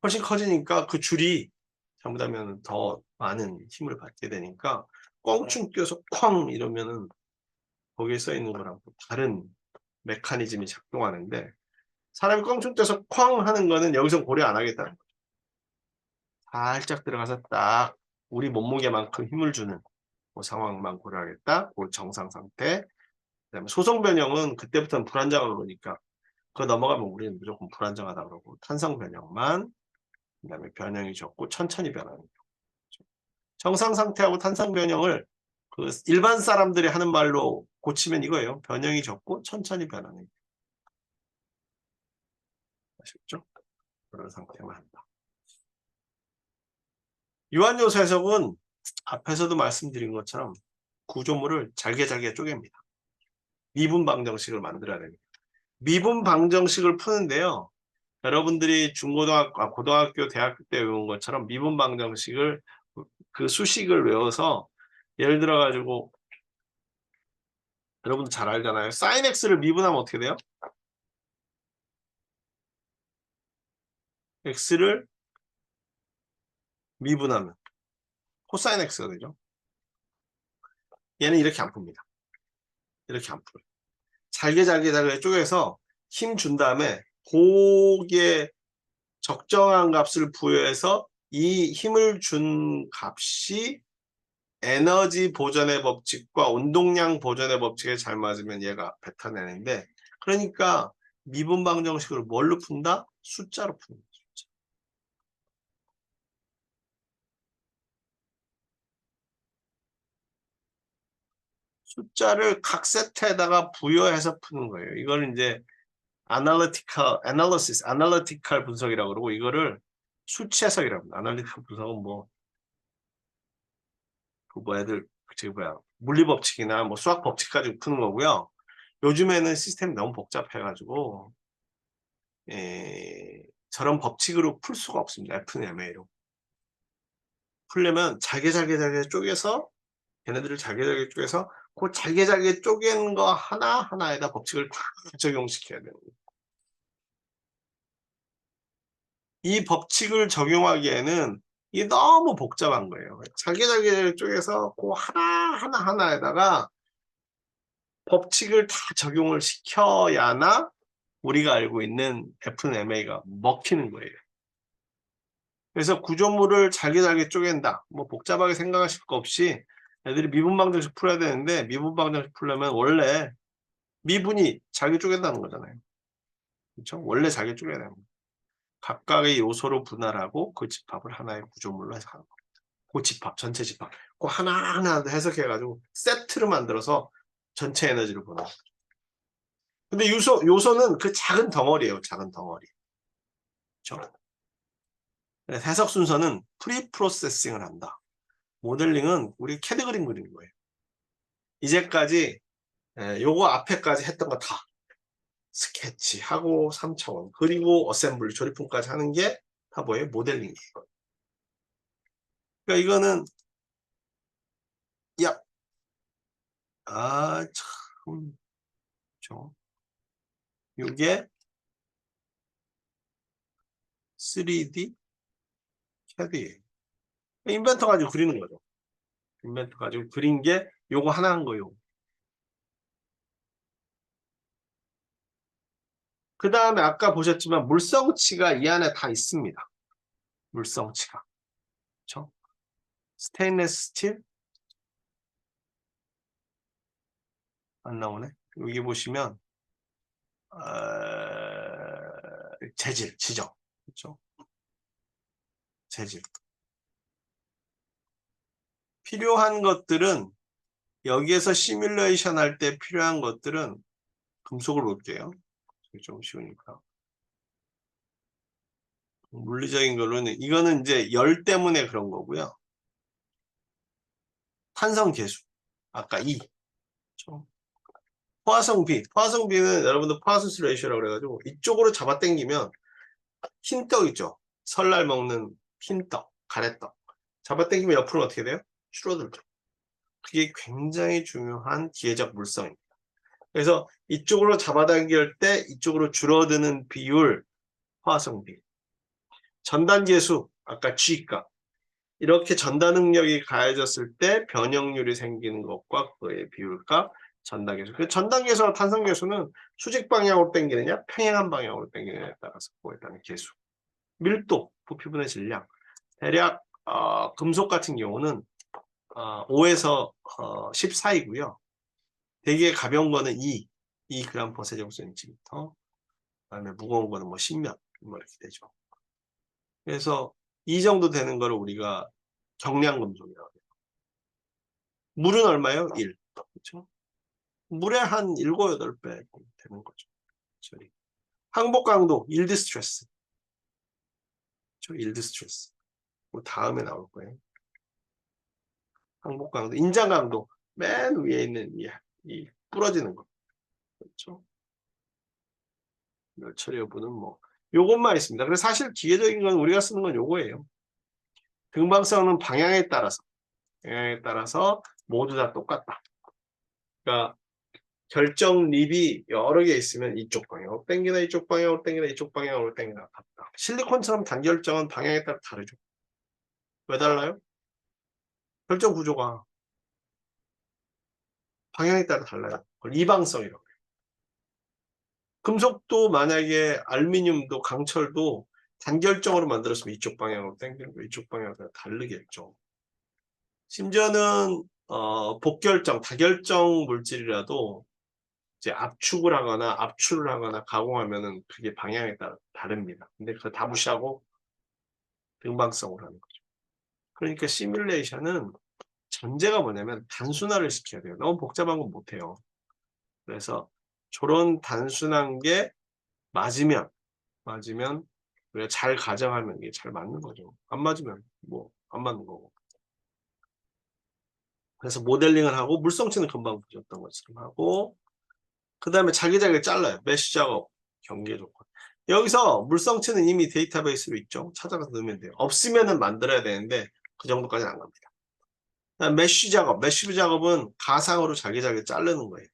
훨씬 커지니까 그 줄이 잘못하면 더 많은 힘을 받게 되니까 껑충 뛰어서 쾅 이러면은 거기에 써 있는 거랑 다른 메커니즘이 작동하는데 사람이 껑충 떼서 쾅 하는 거는 여기서 고려 안 하겠다는 거죠. 살짝 들어가서 딱 우리 몸무게만큼 힘을 주는 그 상황만 고려하겠다. 그 정상 상태. 그다음에 소성 변형은 그때부터는 불안정하다 보니까 그거 넘어가면 우리는 무조건 불안정하다 그러고 탄성 변형만, 그다음에 변형이 적고 천천히 변하는 거죠. 정상 상태하고 탄성 변형을 그 일반 사람들이 하는 말로 고치면 이거예요. 변형이 적고 천천히 변하는 거. 아셨죠? 그런 상태만 한다. 유한요소 해석은 앞에서도 말씀드린 것처럼 구조물을 잘게 쪼갭니다. 미분 방정식을 만들어야 됩니다. 미분 방정식을 푸는데요. 여러분들이 고등학교, 대학교 때 외운 것처럼 미분 방정식을 그 수식을 외워서 예를 들어 가지고 여러분도 잘 알잖아요. sin x를 미분하면 어떻게 돼요? x를 미분하면 코사인 x가 되죠. 얘는 이렇게 안 풉니다. 이렇게 안 풀어요. 잘게 쪼개서 힘 준 다음에 고게 적정한 값을 부여해서 이 힘을 준 값이 에너지 보전의 법칙과 운동량 보전의 법칙에 잘 맞으면 얘가 뱉어내는데, 그러니까 미분 방정식을 뭘로 푼다? 숫자로 푼다. 숫자를 각 세트에다가 부여해서 푸는 거예요. 이걸 이제 아날리티컬 분석이라고 그러고, 이거를 수치 해석이라고 합니다. 아날리티컬 분석은 애들 물리 법칙이나 수학 법칙 가지고 푸는 거고요. 요즘에는 시스템이 너무 복잡해가지고 저런 법칙으로 풀 수가 없습니다. FMA로 풀려면 잘게 쪼개서, 걔네들을 잘게 쪼개서 그 잘게 쪼갠 거 하나하나에다 법칙을 다 적용시켜야 돼요. 이 법칙을 적용하기에는 이게 너무 복잡한 거예요. 잘게 쪼개서 그 하나하나에다가 법칙을 다 적용을 시켜야나 우리가 알고 있는 FMA가 먹히는 거예요. 그래서 구조물을 잘게 쪼갠다. 복잡하게 생각하실 거 없이 애들이 미분 방정식 풀어야 되는데, 미분 방정식 풀려면 원래 미분이 잘게 쪼갠다는 거잖아요. 그렇죠? 원래 잘게 쪼개야 됩니다. 각각의 요소로 분할하고 그 집합을 하나의 구조물로 해서 하는 겁니다. 그 집합, 전체 집합. 그 하나하나 해석해가지고 세트로 만들어서 전체 에너지를 보는 거죠. 근데 요소는 그 작은 덩어리예요. 작은 덩어리. 그렇죠? 해석 순서는 프리 프로세싱을 한다. 모델링은 우리 캐드 그림 그리는 거예요. 이제까지 요거 앞에까지 했던 거 다 스케치하고 3차원 그리고 어셈블리 조립품까지 하는 게 다 뭐예요? 모델링이에요. 그러니까 이거는 참 그렇죠. 요게 3D 캐드예요. 인벤터 가지고 그리는 거죠. 인벤터 가지고 그린 게 요거 하나 한 거예요. 그 다음에 아까 보셨지만 물성치가 이 안에 다 있습니다. 물성치가. 그렇죠? 스테인리스 스틸 안 나오네. 여기 보시면 재질, 지적. 그렇죠? 재질. 필요한 것들은 여기에서 시뮬레이션 할 때 필요한 것들은 금속을 볼게요. 좀 쉬우니까. 물리적인 걸로는 이거는 이제 열 때문에 그런 거고요. 탄성 계수. 아까 2. 그렇죠? 포화성비는 여러분들 포화수스 레이쇼라고 그래가지고 이쪽으로 잡아당기면 흰떡 있죠. 설날 먹는 흰떡, 가래떡. 잡아당기면 옆으로 어떻게 돼요? 줄어들죠. 그게 굉장히 중요한 기회적 물성입니다. 그래서 이쪽으로 잡아당길 때 이쪽으로 줄어드는 비율, 화성비. 전단계수, 아까 G값. 이렇게 전단 능력이 가해졌을 때 변형률이 생기는 것과 그의 비율값, 전단계수. 그 전단계수와 탄성계수는 수직 방향으로 당기느냐, 평행한 방향으로 당기느냐에 따라서 그거에 따른 계수. 밀도, 부피분의 질량. 대략 금속 같은 경우는 5에서 10 사이고요. 되게 가벼운 거는 2g per 세제곱센티미터. 그다음에 무거운 거는 뭐 10몇 뭐 이렇게 되죠. 그래서 이 정도 되는 거를 우리가 경량 금속이라고 해요. 물은 얼마예요? 1. 그렇죠? 물의 한 7, 8배 되는 거죠. 저희 항복 강도, 일드 스트레스. 그렇죠? 일드 스트레스. 뭐 다음에 나올 거예요. 항복 강도, 인장 강도. 맨 위에 있는 이 부러지는 거. 그렇죠? 멸처리 여부는 뭐 요것만 있습니다. 그래서 사실 기계적인 건 우리가 쓰는 건 요거예요. 등방성은 방향에 따라서 모두 다 똑같다. 그러니까 결정 립이 여러 개 있으면 이쪽 방향으로 당기나 이쪽 방향으로 당기나 이쪽 방향으로 당기나 같다. 실리콘처럼 단결정은 방향에 따라 다르죠. 왜 달라요? 결정 구조가 방향에 따라 달라요. 그걸 이방성이라고 해요. 금속도 만약에 알루미늄도 강철도 단결정으로 만들었으면 이쪽 방향으로 당기는 거 이쪽 방향으로 다르겠죠. 심지어는 복결정, 다결정 물질이라도 이제 압축을 하거나 압출을 하거나 가공하면은 그게 방향에 따라 다릅니다. 근데 그거 다 무시하고 등방성으로 하는 거죠. 그러니까 시뮬레이션은 전제가 뭐냐면 단순화를 시켜야 돼요. 너무 복잡한 건 못해요. 그래서 저런 단순한 게 맞으면 우리가 잘 가정하면 이게 잘 맞는 거죠. 안 맞으면 뭐 안 맞는 거고. 그래서 모델링을 하고 물성치는 금방 보셨던 것처럼 하고 그 다음에 자기자기 잘라요. 메쉬 작업, 경계 조건. 여기서 물성치는 이미 데이터베이스로 있죠. 찾아가서 넣으면 돼요. 없으면은 만들어야 되는데 그 정도까지는 안 갑니다. 메쉬 작업, 메쉬 작업은 가상으로 자기자기 자르는 거예요.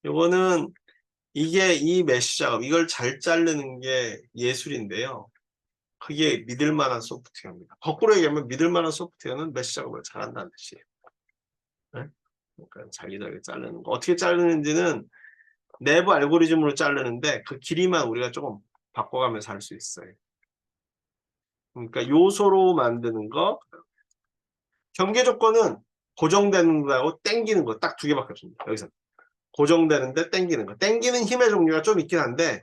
요거는 이게 이 메쉬 작업, 이걸 잘 자르는 게 예술인데요. 그게 믿을 만한 소프트웨어입니다. 거꾸로 얘기하면 믿을 만한 소프트웨어는 메쉬 작업을 잘한다는 뜻이에요. 네? 그러니까 자기자기 자르는 거. 어떻게 자르는지는 내부 알고리즘으로 자르는데 그 길이만 우리가 조금 바꿔가면서 할 수 있어요. 그러니까 요소로 만드는 거, 경계 조건은 고정되는 거하고 당기는 거 딱 두 개밖에 없습니다. 여기서 고정되는데 당기는 거. 당기는 힘의 종류가 좀 있긴 한데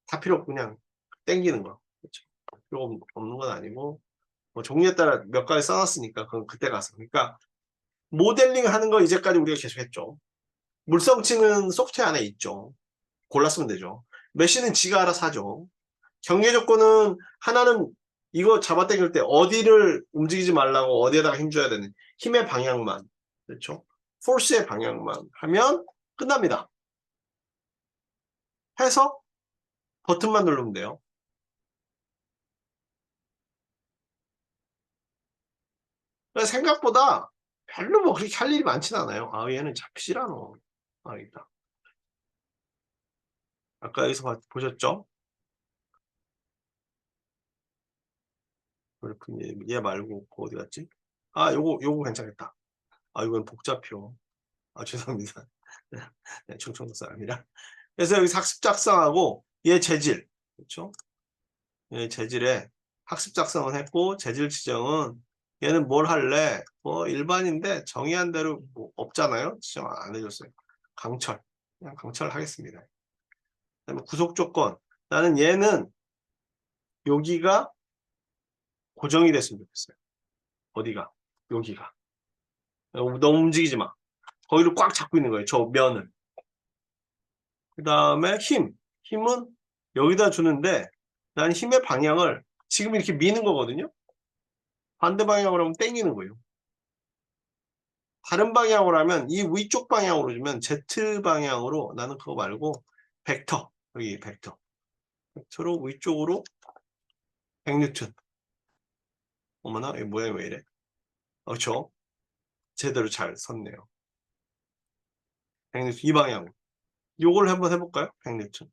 다 필요 없고 그냥 당기는 거. 그렇죠. 필요 없는 건 아니고 뭐 종류에 따라 몇 가지 써놨으니까 그건 그때 가서. 그러니까 모델링 하는 거 이제까지 우리가 계속 했죠. 물성치는 소프트웨어 안에 있죠. 골랐으면 되죠. 메쉬는 지가 알아서 하죠. 경계 조건은 하나는 이거 잡아당길 때 어디를 움직이지 말라고 어디에다가 힘줘야 되는 힘의 방향만, 그렇죠? 포스의 방향만 하면 끝납니다. 해서 버튼만 누르면 돼요. 생각보다 별로 뭐 그렇게 할 일이 많진 않아요. 아, 얘는 잡히질 않아. 아, 있다. 아까 여기서 보셨죠? 얘 말고 어디 갔지? 아, 요거 괜찮겠다. 아, 이건 복잡해요. 아, 죄송합니다. 네, 충청도 사람이라. 그래서 여기 학습 작성하고 얘 재질, 그렇죠? 얘 재질에 학습 작성을 했고 재질 지정은 얘는 뭘 할래? 뭐 일반인데 정의한 대로 뭐 없잖아요. 지정 안 해줬어요. 강철, 그냥 강철 하겠습니다. 그다음에 구속 조건, 나는 얘는 여기가 고정이 됐으면 좋겠어요. 어디가? 여기가. 너무 움직이지 마. 거기를 꽉 잡고 있는 거예요. 저 면을. 그 다음에 힘은 여기다 주는데 난 힘의 방향을 지금 이렇게 미는 거거든요. 반대 방향으로 하면 당기는 거예요. 다른 방향으로 하면 이 위쪽 방향으로 주면 Z 방향으로 나는 그거 말고 벡터, 여기 벡터로 위쪽으로 100뉴턴. 어머나 이 모양이 왜 이래? 그렇죠? 제대로 잘 섰네요. 100뉴턴 이 방향으로. 요걸 한번 해볼까요? 100뉴턴.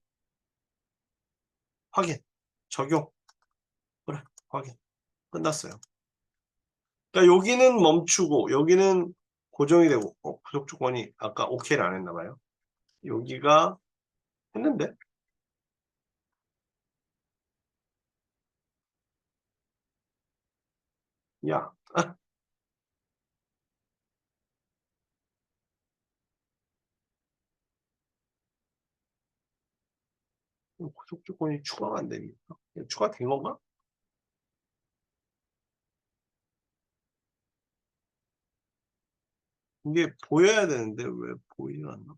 확인. 적용. 그래 확인. 끝났어요. 그러니까 여기는 멈추고 여기는 고정이 되고 부속 조건이 아까 오케이를 안 했나 봐요. 여기가 했는데 야 구속 조건이 추가가 안 되니까 추가된 건가? 이게 보여야 되는데 왜 보이지 않나?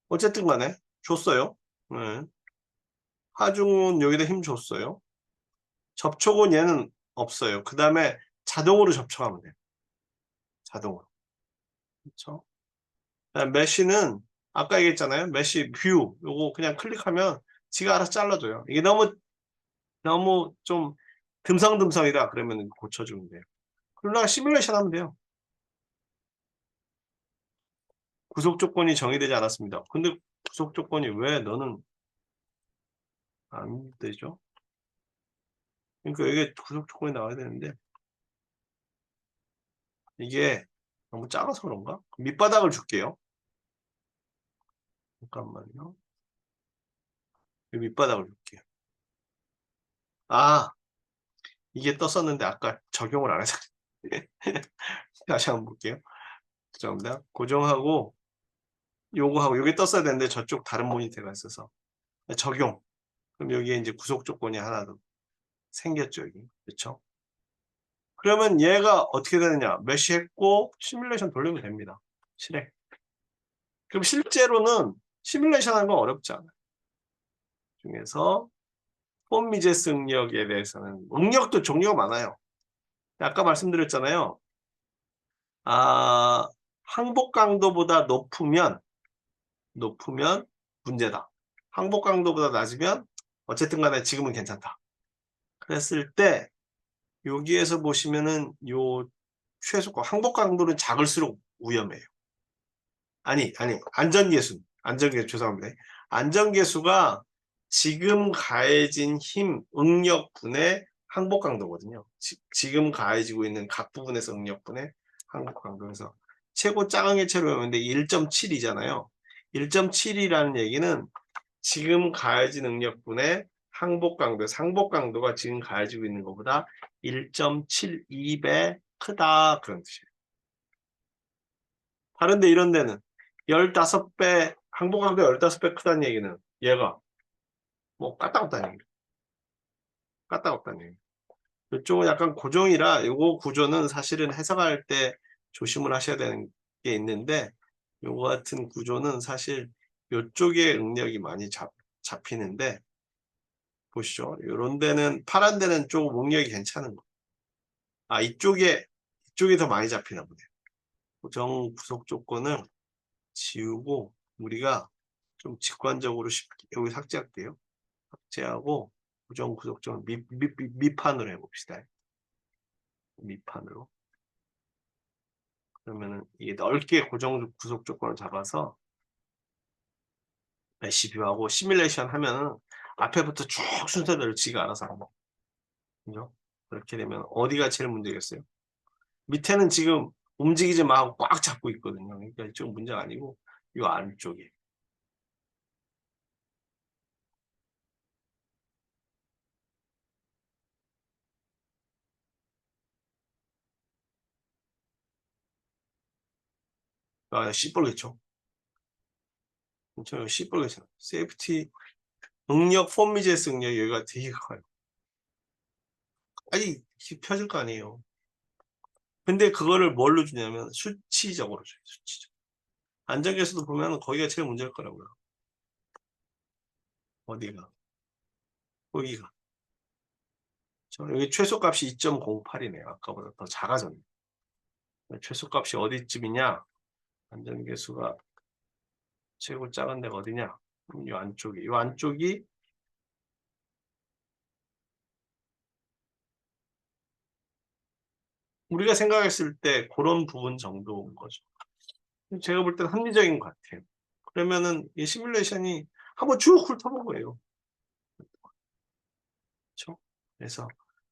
어쨌든 간에 줬어요. 네. 하중은 여기다 힘 줬어요. 접촉은 얘는 없어요. 그 다음에 자동으로 접촉하면 돼요. 자동으로. 그렇죠? 메쉬는 아까 얘기했잖아요. 메쉬 뷰 요거 그냥 클릭하면 지가 알아서 잘라줘요. 이게 너무 좀 듬성듬성이다 그러면 고쳐주면 돼요. 그러다가 시뮬레이션 하면 돼요. 구속 조건이 정의되지 않았습니다. 근데 구속 조건이 왜 너는 안 되죠? 그러니까 이게 구속 조건이 나와야 되는데 이게 너무 작아서 그런가? 밑바닥을 줄게요. 잠깐만요. 이 밑바닥을 줄게요. 아, 이게 떴었는데 아까 적용을 안 해서 다시 한번 볼게요. 죄송합니다. 고정하고 요거하고 요게 떴어야 되는데 저쪽 다른 모니터가 있어서 적용. 그럼 여기에 이제 구속 조건이 하나 더 생겼죠, 여기. 그렇죠? 그러면 얘가 어떻게 되느냐? 메쉬했고 시뮬레이션 돌리면 됩니다. 실행. 그럼 실제로는 시뮬레이션 하는 건 어렵지 않아요. 중에서 폼 미제스 응력에 대해서는 응력도 종류가 많아요. 아까 말씀드렸잖아요. 아, 항복 강도보다 높으면 문제다. 항복 강도보다 낮으면 어쨌든 간에 지금은 괜찮다. 그랬을 때 여기에서 보시면은 요 최소가 항복 강도는 작을수록 위험해요. 아니 안전계수 죄송합니다. 안전계수가 지금 가해진 힘 응력분의 항복 강도거든요. 지금 가해지고 있는 각 부분에서 응력분의 항복 강도에서 최고 작은 개체로 외우는데 1.7이잖아요. 1.7이라는 얘기는 지금 가해진 응력분의 항복 강도, 상복 강도가 지금 가해지고 있는 것보다 1.72배 크다 그런 뜻이에요. 다른데 이런 데는 15배, 항복 강도 15배 크다는 얘기는 얘가 뭐 까딱없다는 얘기예요. 까딱없다는 얘기예요. 이쪽은 약간 고정이라 요거 구조는 사실은 해석할 때 조심을 하셔야 되는 게 있는데 요거 같은 구조는 사실 요쪽에 응력이 많이 잡히는데 보시죠. 요런 데는 파란 데는 조금 응력이 괜찮은 거. 아 이쪽이 더 많이 잡히나 보네요. 고정 구속 조건을 지우고 우리가 좀 직관적으로 쉽게 여기 삭제할게요. 삭제하고 고정 구속점 밑판으로 해봅시다. 밑판으로. 그러면은 이게 넓게 고정 구속 조건을 잡아서 레시피하고 시뮬레이션 하면은 앞에부터 쭉 순서대로 지가 알아서 하는 거. 그죠? 그렇게 되면 어디가 제일 문제겠어요? 밑에는 지금 움직이지 마 하고 꽉 잡고 있거든요. 그러니까 이쪽 문제가 아니고 이 안쪽에. 아, 씨뻘겠죠? 저 씨뻘겠죠? 세이프티 응력 폼미제스 응력 여기가 되게 커요. 아니 펴질 거 아니에요. 근데 그거를 뭘로 주냐면 수치적으로 줘요. 수치적. 안전계수도 보면 거기가 제일 문제일 거라고요. 어디가? 거기가. 여기 최소값이 2.08이네요. 아까보다 더 작아졌네. 최소값이 어디쯤이냐? 안전계수가 최고 작은 데가 어디냐? 이 안쪽이. 이 안쪽이 우리가 생각했을 때 그런 부분 정도인 거죠. 제가 볼 때는 합리적인 것 같아요. 그러면은 이 시뮬레이션이 한번 쭉 훑어본 거예요. 그렇죠? 그래서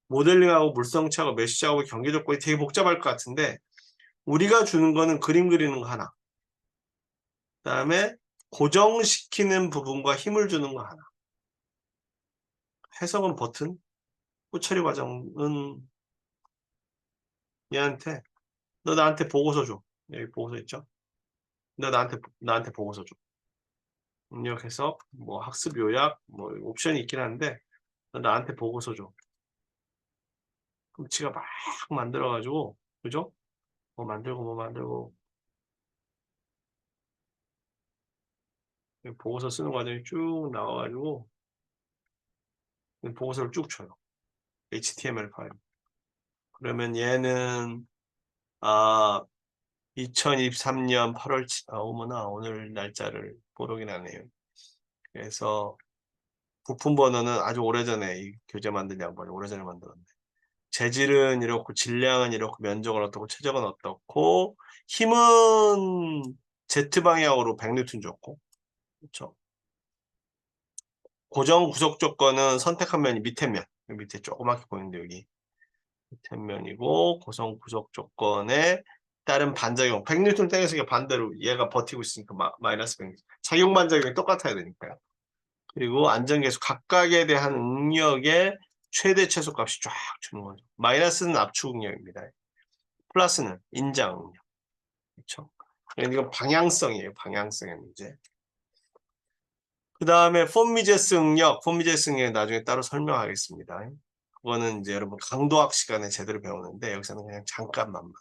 모델링하고 물성치하고 메쉬하고 경계 조건이 되게 복잡할 것 같은데 우리가 주는 거는 그림 그리는 거 하나. 그다음에 고정시키는 부분과 힘을 주는 거 하나. 해석은 버튼, 후처리 과정은 얘한테 너 나한테 보고서 줘. 여기 보고서 있죠? 너 나한테 보고서 줘. 입력 해석, 뭐 학습 요약, 뭐 옵션이 있긴 한데 너 나한테 보고서 줘. 그럼 지가 막 만들어가지고, 그죠? 뭐 만들고 보고서 쓰는 과정이 쭉 나와가지고 보고서를 쭉 줘요. HTML 파일. 그러면 얘는 2023년 8월 어머나 오늘 날짜를 모르긴 하네요. 그래서 부품 번호는 아주 오래전에 이 교재 만든 양반이 오래전에 만들었네. 재질은 이렇고 질량은 이렇고 면적은 어떻고 최적은 어떻고 힘은 Z 방향으로 100N 줬고 그렇죠. 고정 구속 조건은 선택한 면이 밑에 면 밑에 조그맣게 보이는데 여기 밑에 면이고 고정 구속 조건에 따른 반작용 100N 땡겨서 반대로 얘가 버티고 있으니까 마이너스 100N 작용 반작용이 똑같아야 되니까요. 그리고 안전계수 각각에 대한 응력의 최대 최소 값이 쫙 주는 거죠. 마이너스는 압축 응력입니다. 플러스는 인장 응력. 그렇죠? 이건 방향성이에요. 방향성의 문제. 그 다음에 폼미제스 응력, 폼미제스 응력 나중에 따로 설명하겠습니다. 그거는 이제 여러분 강도학 시간에 제대로 배우는데 여기서는 그냥 잠깐만.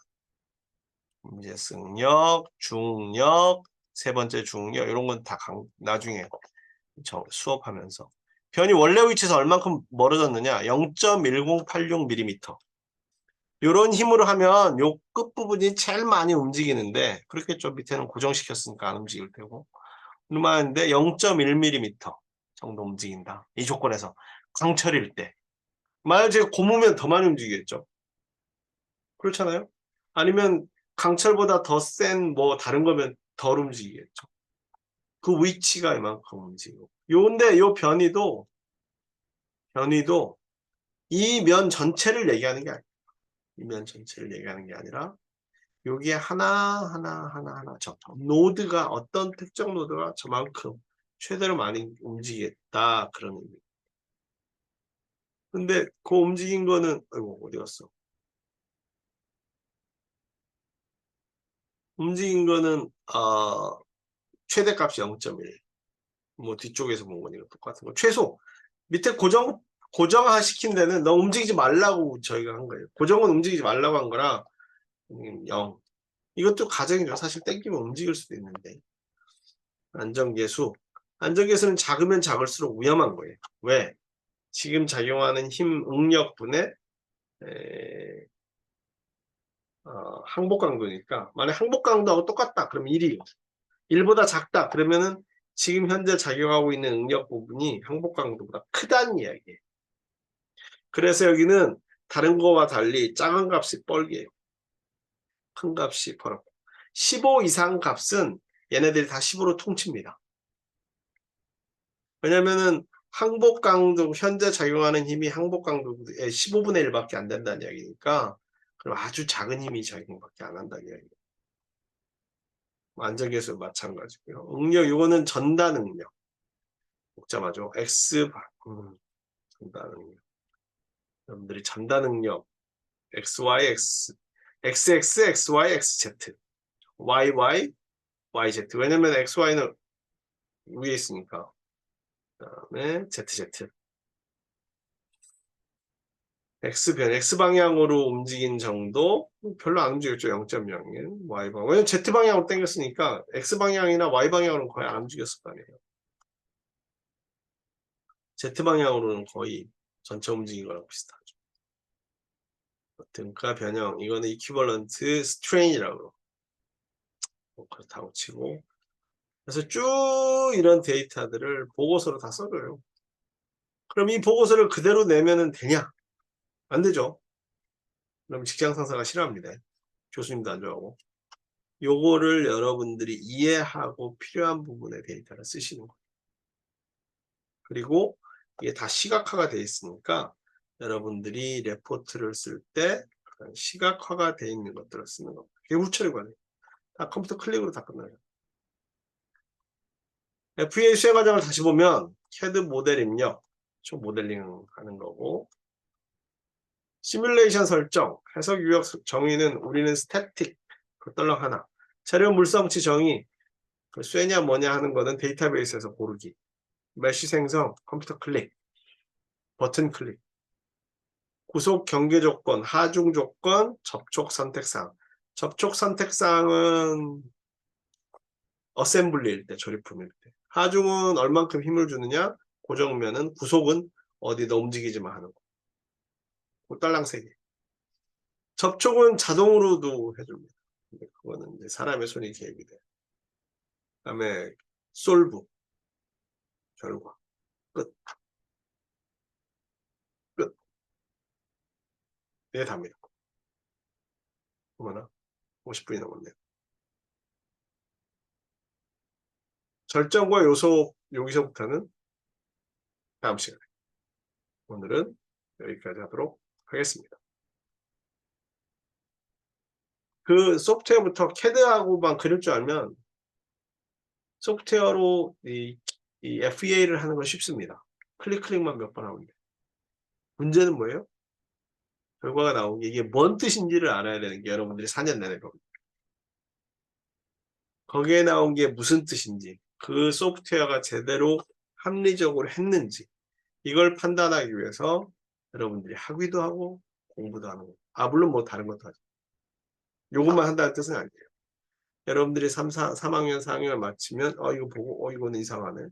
폼미제스 응력, 중력, 세 번째 중력 이런 건 다 나중에 수업하면서 변이 원래 위치에서 얼만큼 멀어졌느냐 0.1086mm 이런 힘으로 하면 요 끝부분이 제일 많이 움직이는데 그렇게 좀 밑에는 고정시켰으니까 안 움직일 테고 그런데 0.1mm 정도 움직인다 이 조건에서 강철일 때 만약 제가 고무면 더 많이 움직이겠죠 그렇잖아요 아니면 강철보다 더 센 뭐 다른 거면 덜 움직이겠죠 그 위치가 이만큼 움직이고 요런데 요 변이도 이 면 전체를 얘기하는 게 아니에요. 이 면 전체를 얘기하는 게 아니라 여기에 하나 노드가 어떤 특정 노드가 저만큼 최대로 많이 움직였다 그런 의미. 근데 그 움직인 거는 아이고 어디 갔어? 움직인 거는 최대값이 0.1. 뭐 뒤쪽에서 본 거니까 똑같은 거. 최소 밑에 고정화 시킨 데는 너 움직이지 말라고 저희가 한 거예요. 고정은 움직이지 말라고 한 거라 0. 이것도 가정이죠. 사실 땡기면 움직일 수도 있는데. 안전계수. 안전계수는 작으면 작을수록 위험한 거예요. 왜? 지금 작용하는 힘 응력분의 항복 강도니까 만약 항복 강도하고 똑같다. 그럼 1이 1보다 작다. 그러면은 지금 현재 작용하고 있는 응력 부분이 항복 강도보다 크다는 이야기예요. 그래서 여기는 다른 거와 달리 작은 값이 뻘개요. 큰 값이 벌었고 15 이상 값은 얘네들이 다 15로 통칩니다. 왜냐면은 항복 강도 현재 작용하는 힘이 항복 강도의 15분의 1밖에 안 된다는 이야기니까 그럼 아주 작은 힘이 작용밖에 안 한다는 이야기예요. 안전계수 마찬가지고요. 응력 이거는 전단 응력. 복잡하죠. X 전단 응력. 여러분들이 전단 응력 XYX XX XY XZ YY YZ 왜냐면 XY는 위에 있으니까 그다음에 ZZ X변, X방향으로 움직인 정도 별로 안 움직였죠. 0.01 Y방향 왜냐면 Z방향으로 당겼으니까 X방향이나 Y방향으로는 거의 안 움직였을 거 아니에요. Z방향으로는 거의 전체 움직인 거랑 비슷하죠. 등가 변형 이거는 이퀴벌런트 스트레인이라고 그렇다고 치고 그래서 쭉 이런 데이터들을 보고서로 다 써줘요. 그럼 이 보고서를 그대로 내면은 되냐? 안 되죠. 그럼 직장 상사가 싫어합니다. 교수님도 안 좋아하고. 요거를 여러분들이 이해하고 필요한 부분의 데이터를 쓰시는 거예요. 그리고 이게 다 시각화가 되어 있으니까 여러분들이 레포트를 쓸 때 시각화가 되어 있는 것들을 쓰는 겁니다. 그게 후처리 관리. 다 컴퓨터 클릭으로 다 끝나요. FEA 수행 과정을 다시 보면 CAD 모델 입력, 총 모델링 하는 거고, 시뮬레이션 설정, 해석 유형 정의는 우리는 스태틱, $1 하나. 재료 물성치 정의, 그 쇠냐 뭐냐 하는 거는 데이터베이스에서 고르기. 메쉬 생성, 컴퓨터 클릭, 버튼 클릭. 구속 경계 조건, 하중 조건, 접촉 선택사항. 접촉 선택사항은 어셈블리일 때, 조립품일 때. 하중은 얼만큼 힘을 주느냐, 고정면은 구속은 어디다 움직이지만 하는 거. 딸랑 3개. 접촉은 자동으로도 해줍니다. 근데 그거는 이제 사람의 손이 개입이 돼요. 그다음에 솔브, 결과, 끝, 끝. 이게 답니다. 어머나, 50분이 넘었네요. 절정과 요소, 여기서부터는 다음 시간에. 오늘은 여기까지 하도록 하겠습니다. 그 소프트웨어부터 CAD하고만 그릴 줄 알면 소프트웨어로 이 FEA를 하는 건 쉽습니다. 클릭만 몇 번 하면 돼요. 문제는 뭐예요? 결과가 나온 게 이게 뭔 뜻인지를 알아야 되는 게 여러분들이 4년 내내 겁니다. 거기에 나온 게 무슨 뜻인지, 그 소프트웨어가 제대로 합리적으로 했는지, 이걸 판단하기 위해서 여러분들이 학위도 하고 공부도 하는 거예요. 물론 뭐 다른 것도 하죠. 요것만 한다는 뜻은 아니에요. 여러분들이 3학년, 4학년을 마치면 이거 보고 이거는 이상하네.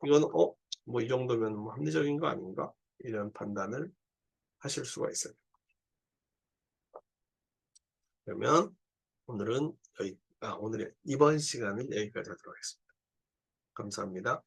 이건 뭐 이 정도면 뭐 합리적인 거 아닌가? 이런 판단을 하실 수가 있어요. 그러면 오늘은 오늘의 이번 시간은 여기까지 하도록 하겠습니다. 감사합니다.